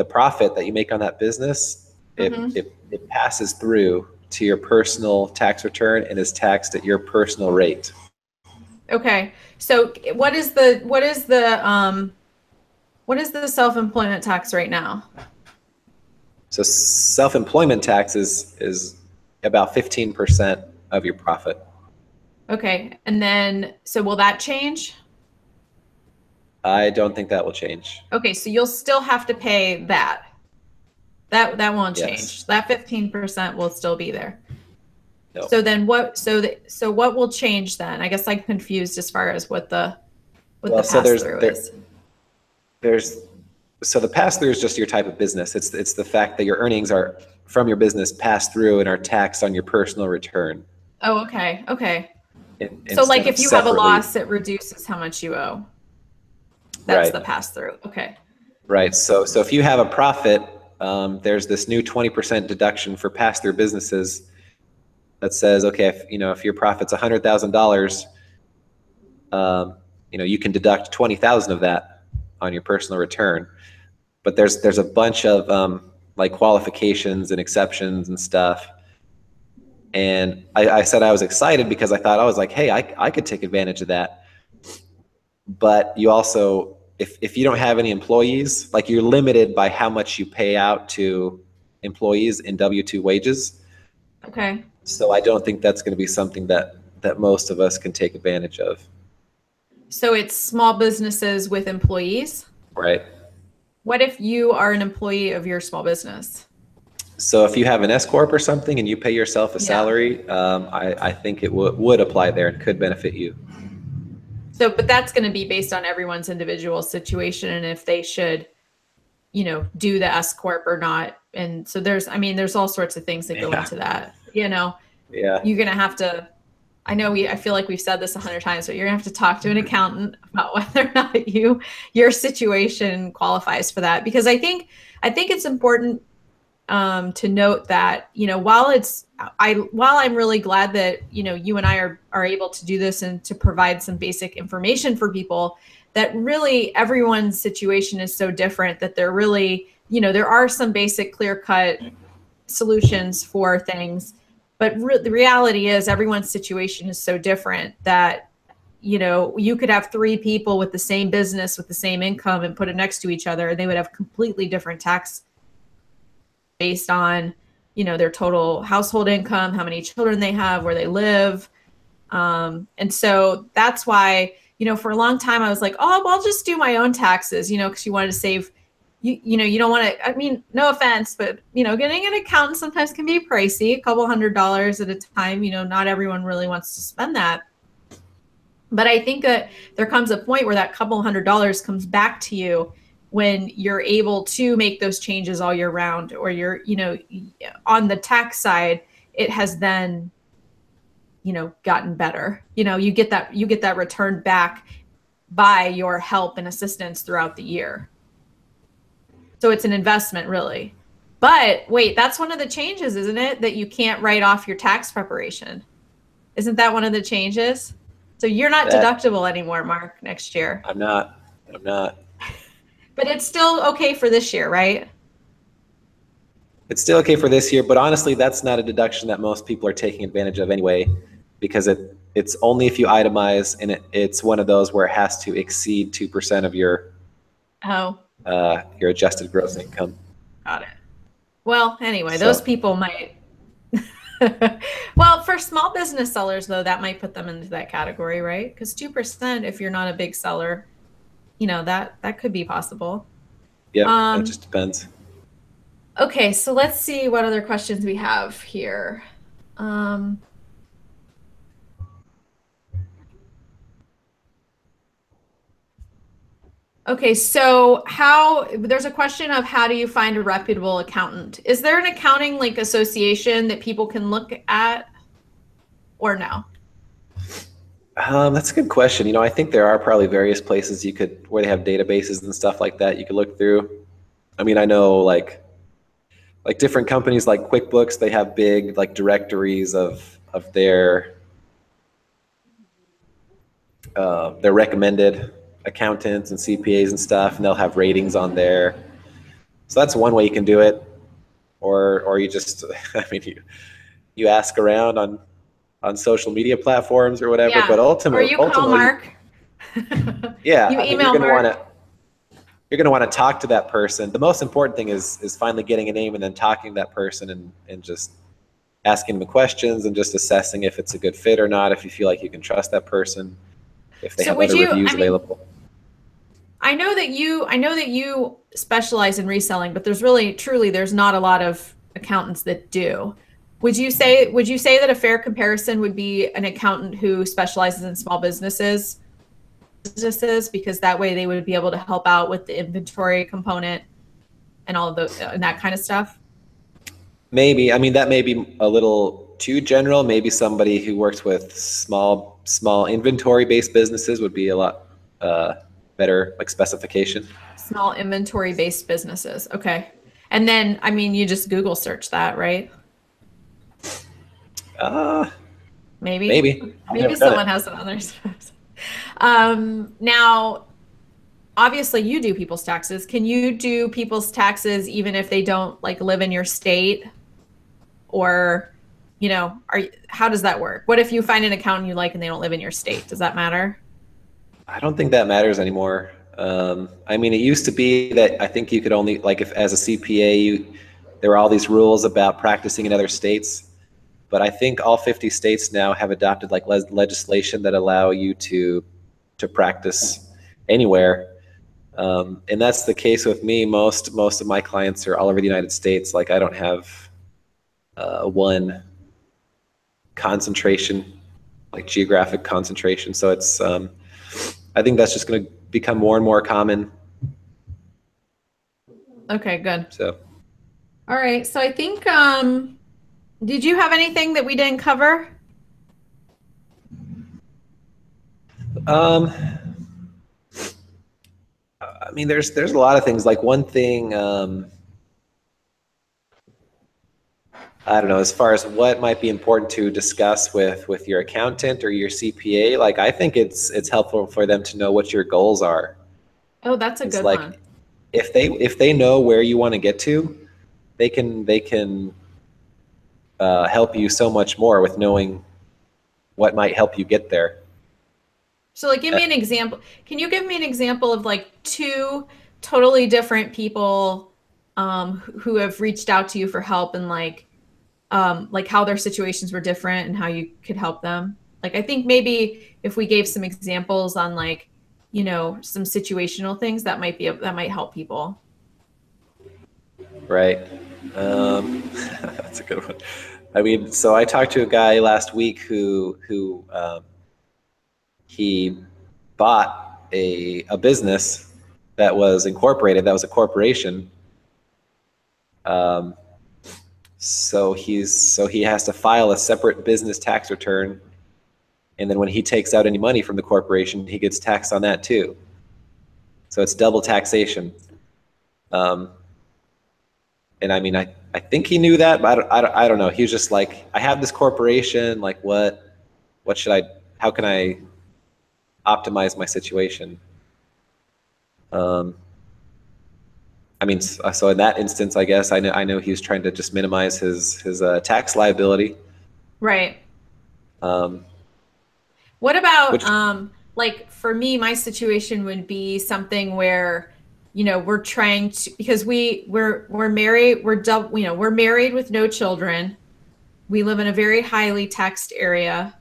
profit that you make on that business, it passes through to your personal tax return and is taxed at your personal rate. Okay. So what is the self-employment tax right now? So self-employment tax is about 15% of your profit. Okay. And then, so will that change? I don't think that will change. Okay. So you'll still have to pay that. That won't Yes. change. That 15% will still be there. No. So then so what will change then? I guess I'm confused as far as what the pass-through is. So the pass-through is just your type of business. It's the fact that your earnings are from your business pass through and are taxed on your personal return. Oh, okay. Okay. So like if you have a loss, it reduces how much you owe. That's right. The pass-through. Okay. Right. So if you have a profit, there's this new 20% deduction for pass-through businesses that says, okay, if your profit's $100,000, you can deduct 20,000 of that on your personal return. But there's a bunch of like qualifications and exceptions and stuff. And I said I was excited because I was like, hey, I could take advantage of that. But you also, if you don't have any employees, like you're limited by how much you pay out to employees in W-2 wages. Okay. So I don't think that's going to be something that most of us can take advantage of. So it's small businesses with employees? Right. What if you are an employee of your small business? So if you have an S corp or something and you pay yourself a Yeah. salary, I think it would apply there and could benefit you. So, but that's going to be based on everyone's individual situation and if they should, do the S corp or not. And so there's all sorts of things that go Yeah. into that. Yeah. You're going to have to. I feel like we've said this 100 times, but you're gonna have to talk to an accountant about whether or not your situation qualifies for that. Because I think it's important to note that while I'm really glad that you and I are able to do this and to provide some basic information for people, that really everyone's situation is so different that there really there are some basic clear cut solutions for things, but the reality is everyone's situation is so different that you could have three people with the same business with the same income and put it next to each other and they would have completely different tax based on their total household income, how many children they have, where they live. And so that's why for a long time I was like, oh, well, I'll just do my own taxes, because you wanted to save. You don't want to, I mean, no offense, but getting an accountant sometimes can be pricey, a couple $100s at a time. Not everyone really wants to spend that. But I think that there comes a point where that couple $100s comes back to you when you're able to make those changes all year round, or you're, on the tax side, it has then, gotten better. You get that return back by your help and assistance throughout the year. So it's an investment, really. But wait, that's one of the changes, isn't it? That you can't write off your tax preparation. Isn't that one of the changes? So you're not deductible anymore, Mark, next year. I'm not. But it's still okay for this year, right? It's still okay for this year, but honestly, that's not a deduction that most people are taking advantage of anyway, because it's only if you itemize, and it's one of those where it has to exceed 2% of your adjusted gross income. Got it. Well, anyway, those people might. Well, for small business sellers, though, that might put them into that category, right? Because 2%, if you're not a big seller, that could be possible. Yeah, it just depends. Okay, so let's see what other questions we have here. Okay, so there's a question of how do you find a reputable accountant? Is there an accounting association that people can look at, or no? That's a good question. I think there are probably various places where they have databases and stuff like that you could look through. I mean, I know like different companies like QuickBooks, they have big directories of their recommended accountants and CPAs and stuff, and they'll have ratings on there. So that's one way you can do it. Or you just, I mean, you ask around on social media platforms or whatever, Yeah. but ultimately, or you call Mark. Yeah, you email Mark. You're going to want to talk to that person. The most important thing is finally getting a name and then talking to that person and just asking them questions and just assessing if it's a good fit or not, if you feel like you can trust that person, if they have other reviews available. I know that you specialize in reselling, but there's not a lot of accountants that do. Would you say that a fair comparison would be an accountant who specializes in small businesses, because that way they would be able to help out with the inventory component and all of those and that kind of stuff? Maybe. I mean, that may be a little too general. Maybe somebody who works with small inventory-based businesses would be a lot better specification. Small inventory-based businesses. Okay. And then, I mean, you just Google search that, right? Maybe someone has some others. Now, obviously you do people's taxes. Can you do people's taxes even if they don't live in your state? Or, how does that work? What if you find an accountant you like and they don't live in your state? Does that matter? I don't think that matters anymore. I mean, it used to be that I think you could only, if as a CPA, there were all these rules about practicing in other states. But I think all 50 states now have adopted legislation that allow you to practice anywhere. And that's the case with me. Most of my clients are all over the United States. Like I don't have one concentration, like geographic concentration. So it's I think that's just going to become more and more common. Okay, good. So All right. So I think, did you have anything that we didn't cover? um, I mean, there's a lot of things. Like one thing, I don't know, as far as what might be important to discuss with your accountant or your CPA. Like I think it's helpful for them to know what your goals are. Oh, that's a It's good one. like if they know where you want to get to, they can help you so much more with knowing what might help you get there. So, like, give Uh, me an example. Can you give me an example of like two totally different people who have reached out to you for help and like how their situations were different and how you could help them? Like, I think maybe if we gave some examples on like, some situational things that might help people. right. That's a good one. I mean, so I talked to a guy last week who he bought a business that was incorporated, that was a corporation. Um, so he has to file a separate business tax return, and then when he takes out any money from the corporation, he gets taxed on that too. So it's double taxation. Um, and I mean, I think he knew that, but I don't know. He was just like, I have this corporation. Like, what should I? How can I optimize my situation? Um, I mean, so in that instance, I guess I know he was trying to just minimize his tax liability. Right. Um, What about which like for me, my situation would be something where, we're trying to because we're married, we're married with no children. We live in a very highly taxed area.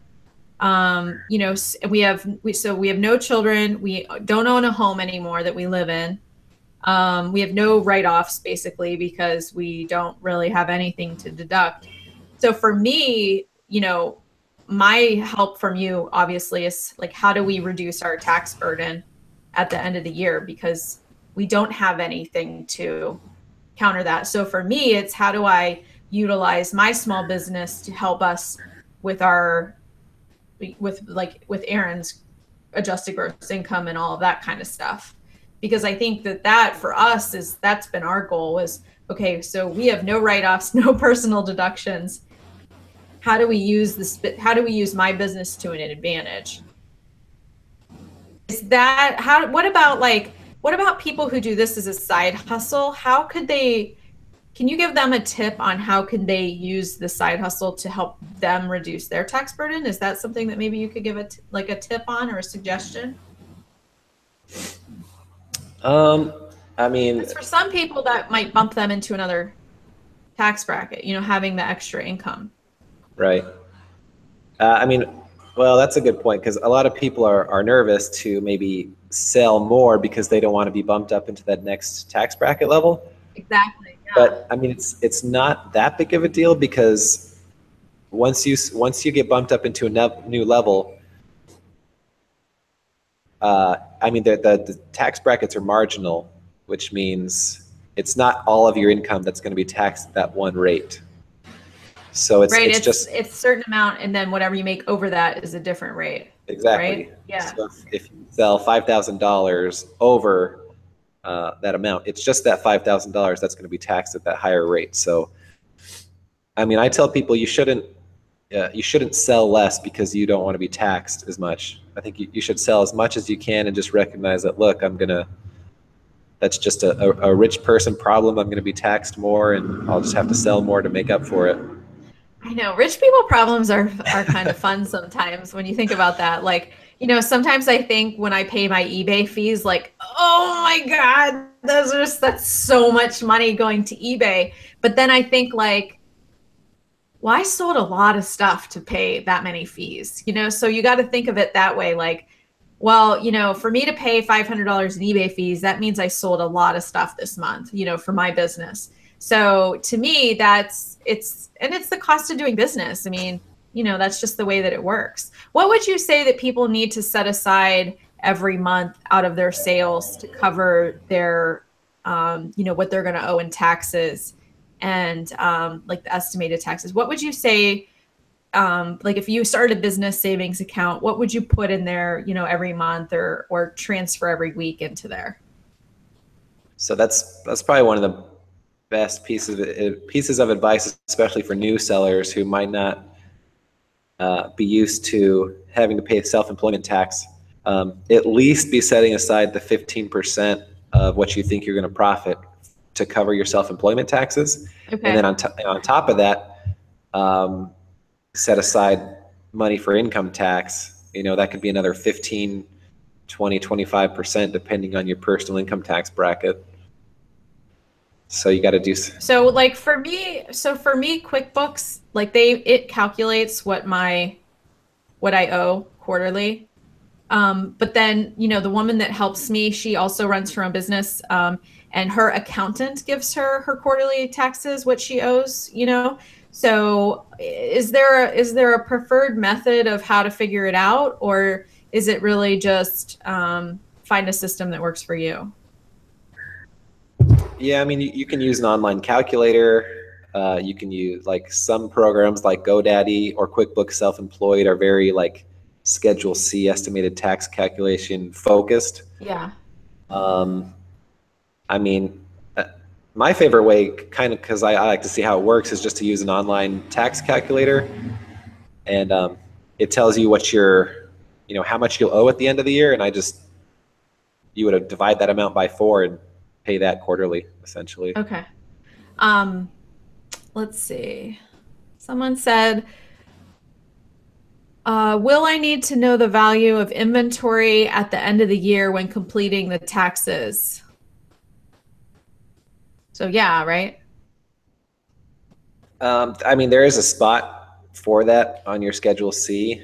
We have no children. We don't own a home anymore that we live in. We have no write-offs basically because we don't really have anything to deduct. So for me, my help from you obviously is like, how do we reduce our tax burden at the end of the year? Because we don't have anything to counter that. So for me, it's how do I utilize my small business to help us with with Aaron's adjusted gross income and all of that kind of stuff. Because I think that for us that's been our goal is okay, so we have no write-offs, no personal deductions. How do we use my business to an advantage? Is that how what about people who do this as a side hustle? How could they Can you give them a tip on how can they use the side hustle to help them reduce their tax burden? Is that something that maybe you could give like a tip on or a suggestion? um, I mean, Because for some people that might bump them into another tax bracket, having the extra income. right. I mean, well, that's a good point because a lot of people are nervous to maybe sell more because they don't want to be bumped up into that next tax bracket level. Exactly. Yeah. But I mean, it's not that big of a deal because once you get bumped up into a new level, I mean, the tax brackets are marginal, which means it's not all of your income that's going to be taxed at that one rate. So Right. it's It's just it's a certain amount, and then whatever you make over that is a different rate. exactly. Right? Yeah. So if you sell $5,000 over that amount, it's just that $5,000 that's going to be taxed at that higher rate. So, I mean, I tell people you shouldn't sell less because you don't want to be taxed as much. I think you should sell as much as you can and just recognize that, look, that's just a rich person problem. I'm going to be taxed more and I'll just have to sell more to make up for it. I know rich people problems are kind of fun sometimes when you think about that. Like, sometimes I think when I pay my eBay fees, like, oh my God, that's so much money going to eBay. But then I think like, well, I sold a lot of stuff to pay that many fees, so you got to think of it that way. Like, well, for me to pay $500 in eBay fees, that means I sold a lot of stuff this month, for my business. So to me, it's the cost of doing business. I mean, that's just the way that it works. What would you say that people need to set aside every month out of their sales to cover their, what they're going to owe in taxes and like the estimated taxes? What would you say? Like if you started a business savings account, what would you put in there, every month or transfer every week into there? So that's probably one of the best pieces of advice, especially for new sellers who might not be used to having to pay self-employment tax. At least be setting aside the 15% of what you think you're going to profit to cover your self-employment taxes. Okay. And then on top of that, set aside money for income tax. That could be another 15, 20, 25%, depending on your personal income tax bracket. So you got to do. So like for me, QuickBooks, like it calculates what I owe quarterly. But then, the woman that helps me, she also runs her own business. And her accountant gives her quarterly taxes, what she owes, So is there a preferred method of how to figure it out? Or is it really just find a system that works for you? Yeah, I mean, you can use an online calculator. You can use like some programs like GoDaddy or QuickBooks Self-Employed are very like Schedule C estimated tax calculation focused. Yeah. I mean, my favorite way, kind of because I like to see how it works, is just to use an online tax calculator, and it tells you what how much you'll owe at the end of the year, and you would divide that amount by 4 and pay that quarterly, essentially. Okay. Let's see. Someone said, will I need to know the value of inventory at the end of the year when completing the taxes? So yeah, right? I mean, there is a spot for that on your Schedule C,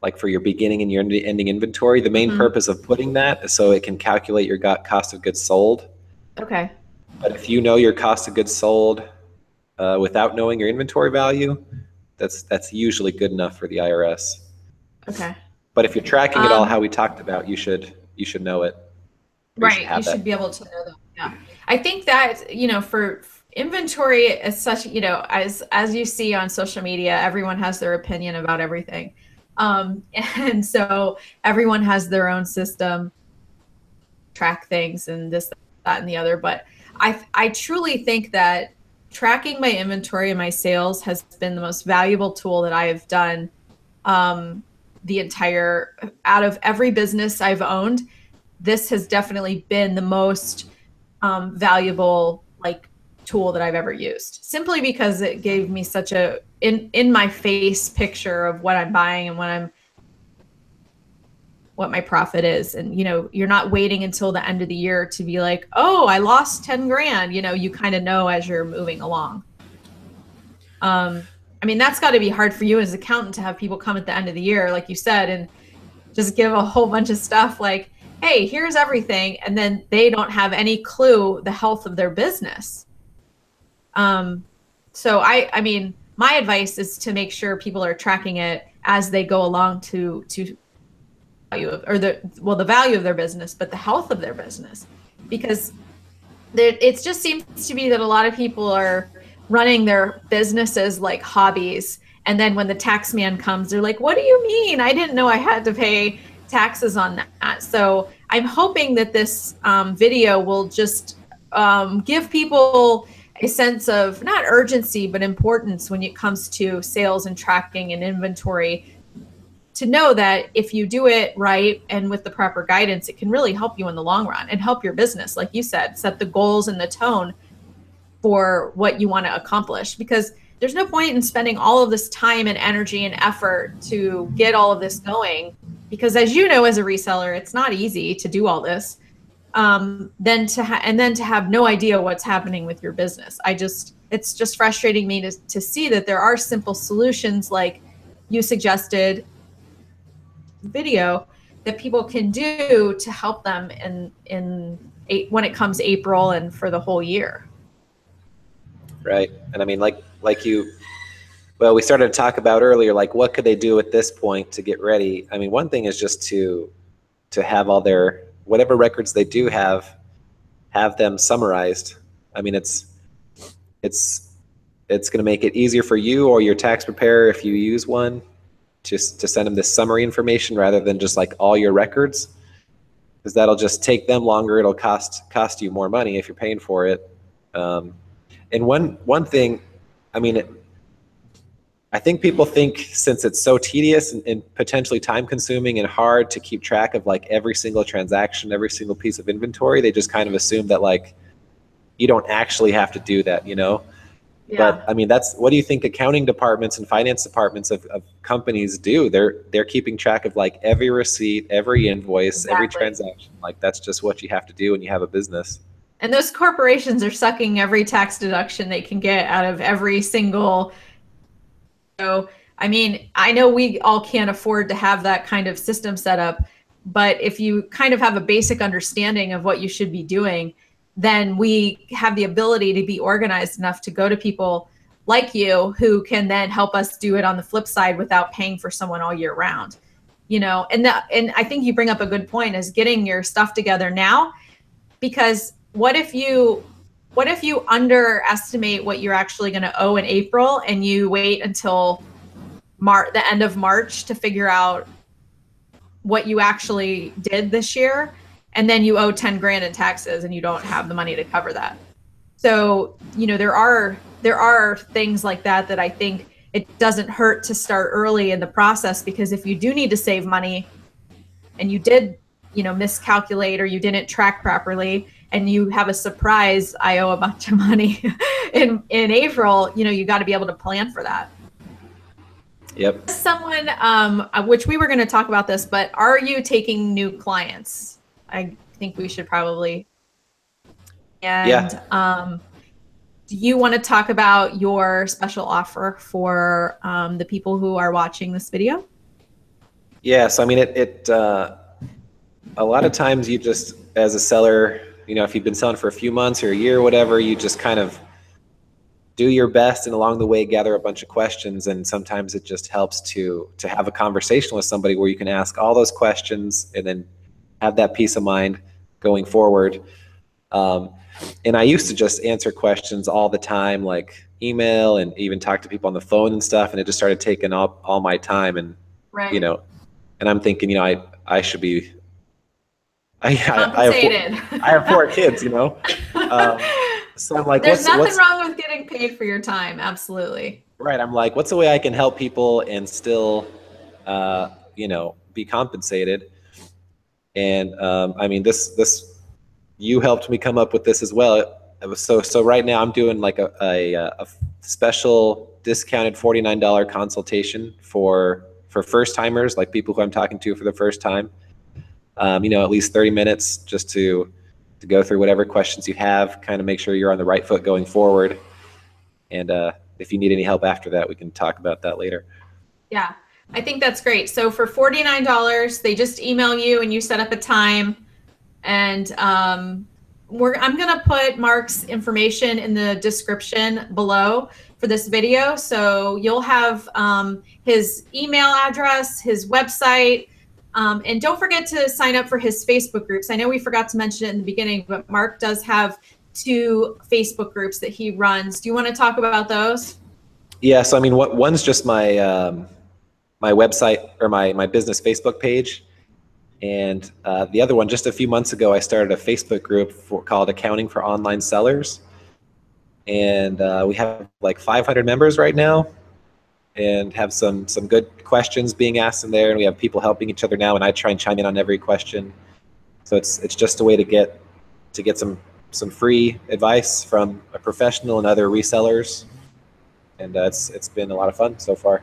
like for your beginning and your ending inventory. The main purpose of putting that is so it can calculate your cost of goods sold. Okay. But if you know your cost of goods sold without knowing your inventory value, that's usually good enough for the IRS. Okay. But if you're tracking it all how we talked about, you should know it. Right. You should be able to know that. Yeah. I think that, for inventory as such, as you see on social media, everyone has their opinion about everything. And so everyone has their own system, track things and this, that, and the other. But I truly think that tracking my inventory and my sales has been the most valuable tool that I have done out of every business I've owned. This has definitely been the most valuable tool that I've ever used, simply because it gave me such a in my face picture of what I'm buying and what my profit is. And you're not waiting until the end of the year to be like, oh, I lost 10 grand. You kind of know as you're moving along. I mean, that's got to be hard for you as an accountant to have people come at the end of the year, like you said, and just give a whole bunch of stuff like, hey, here's everything. And then they don't have any clue the health of their business. So I mean, my advice is to make sure people are tracking it as they go along to value of, or the value of their business, but the health of their business, because it just seems to be that a lot of people are running their businesses like hobbies. And then when the tax man comes, they're like, what do you mean? I didn't know I had to pay taxes on that. So I'm hoping that this video will just give people a sense of not urgency, but importance when it comes to sales and tracking and inventory, to know that if you do it right and with the proper guidance, it can really help you in the long run and help your business. Like you said, set the goals and the tone for what you want to accomplish, because there's no point in spending all of this time and energy and effort to get all of this going, because as you know, as a reseller, it's not easy to do all this. Then to have no idea what's happening with your business. It's just frustrating me to see that there are simple solutions like you suggested video that people can do to help them when it comes April and for the whole year. Right. And I mean, we started to talk about earlier, like what could they do at this point to get ready? I mean, one thing is just to have all their, whatever records they do have them summarized. I mean, it's going to make it easier for you or your tax preparer if you use one, just to send them this summary information rather than just like all your records, because that'll just take them longer. It'll cost you more money if you're paying for it. And one thing, I mean, I think people think since it's so tedious and potentially time consuming and hard to keep track of like every single transaction, every single piece of inventory, they just kind of assume that like you don't actually have to do that, you know? Yeah. But I mean, what do you think accounting departments and finance departments of companies do? They're keeping track of like every receipt, every invoice, exactly. Every transaction. Like that's just what you have to do when you have a business. And those corporations are sucking every tax deduction they can get out of every single. So, I mean, I know we all can't afford to have that kind of system set up, but if you kind of have a basic understanding of what you should be doing, then we have the ability to be organized enough to go to people like you who can then help us do it on the flip side without paying for someone all year round, you know. And I think you bring up a good point, is getting your stuff together now, because what if you underestimate what you're actually going to owe in April and you wait until the end of March to figure out what you actually did this year, and then you owe 10 grand in taxes and you don't have the money to cover that. So, you know, there are things like that I think it doesn't hurt to start early in the process, because if you do need to save money and you did, you know, miscalculate or you didn't track properly and you have a surprise, I owe a bunch of money in April, you know, you got to be able to plan for that. Yep. Someone, which we were going to talk about this, but are you taking new clients? I think we should probably. And yeah. Do you want to talk about your special offer for the people who are watching this video? Yes. I mean, a lot of times you just, as a seller, you know, if you've been selling for a few months or a year or whatever, you just kind of do your best and along the way gather a bunch of questions. And sometimes it just helps to have a conversation with somebody where you can ask all those questions and then have that peace of mind going forward. And I used to just answer questions all the time, like email and even talk to people on the phone and stuff. And it just started taking up all my time. And, right. You know, and I'm thinking, you know, I should be, I have 4 kids, you know? So I'm like, there's nothing wrong with getting paid for your time. Absolutely. Right. I'm like, what's the way I can help people and still, you know, be compensated? And I mean, you helped me come up with this as well. So right now I'm doing like a special discounted $49 consultation for first timers, like people who I'm talking to for the first time. You know, at least 30 minutes just to go through whatever questions you have, kind of make sure you're on the right foot going forward. And if you need any help after that, we can talk about that later. Yeah, I think that's great. So for $49, they just email you and you set up a time. And I'm going to put Mark's information in the description below for this video. So you'll have his email address, his website, and don't forget to sign up for his Facebook groups. I know we forgot to mention it in the beginning, but Mark does have 2 Facebook groups that he runs. Do you want to talk about those? Yeah, so I mean, one's just my my website or my business Facebook page. And the other one, just a few months ago, I started a Facebook group called Accounting for Online Sellers. And we have like 500 members right now and have some good questions being asked in there. And we have people helping each other now, and I try and chime in on every question. So it's just a way to get some free advice from a professional and other resellers. And it's been a lot of fun so far.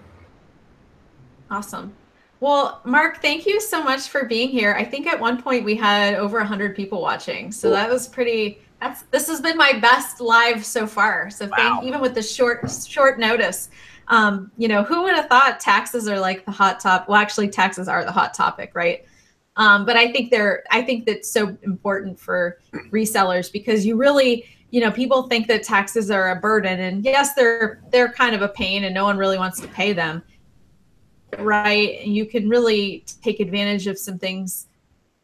Awesome. Well, Mark, thank you so much for being here. I think at one point we had over 100 people watching. So cool. That was this has been my best live so far. So even with the short notice, you know, who would have thought taxes are like the hot topic? Well, actually taxes are the hot topic, right? But I think that's so important for resellers, because you really, people think that taxes are a burden, and yes, they're kind of a pain and no one really wants to pay them. Right. You can really take advantage of some things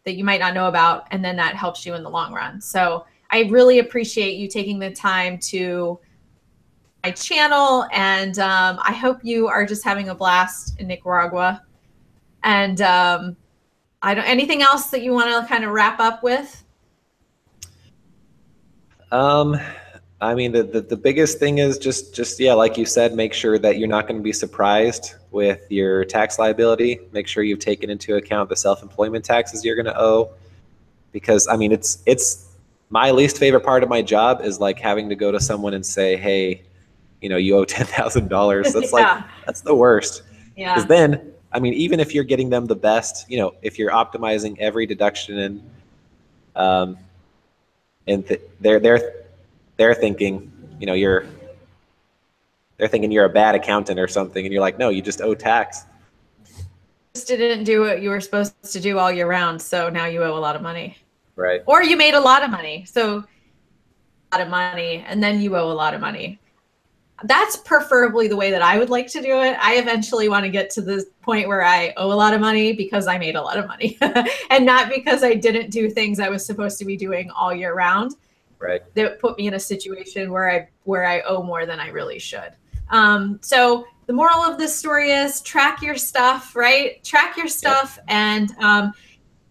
that you might not know about, and then that helps you in the long run. So I really appreciate you taking the time to my channel, and I hope you are just having a blast in Nicaragua. And anything else that you want to kind of wrap up with? I mean, the biggest thing is just yeah, like you said, make sure that you're not going to be surprised with your tax liability. Make sure you've taken into account the self-employment taxes you're going to owe, because I mean, it's my least favorite part of my job is like having to go to someone and say, hey, you owe $10,000. That's Yeah. that's the worst. Yeah. Because then, I mean, even if you're getting them the best, if you're optimizing every deduction and they're thinking, they're thinking you're a bad accountant or something, and you're like, no, you just owe tax. Just didn't do what you were supposed to do all year round, so now you owe a lot of money. Right. Or you made a lot of money, so a lot of money, and then you owe a lot of money. That's preferably the way that I would like to do it. I eventually want to get to the point where I owe a lot of money because I made a lot of money and not because I didn't do things I was supposed to be doing all year round. Right. That put me in a situation where I owe more than I really should. So the moral of this story is track your stuff, right? Track your stuff. Yep. And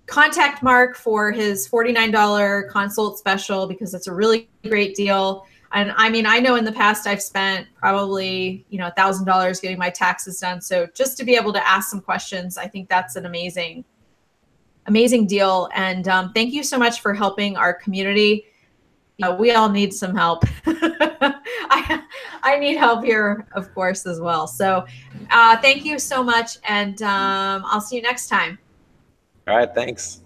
contact Mark for his $49 consult special, because it's a really great deal. And I mean, I know in the past I've spent probably, $1,000 getting my taxes done. So just to be able to ask some questions, I think that's an amazing deal. And thank you so much for helping our community. We all need some help. I need help here, of course, as well. So thank you so much. And I'll see you next time. All right. Thanks.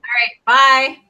All right. Bye.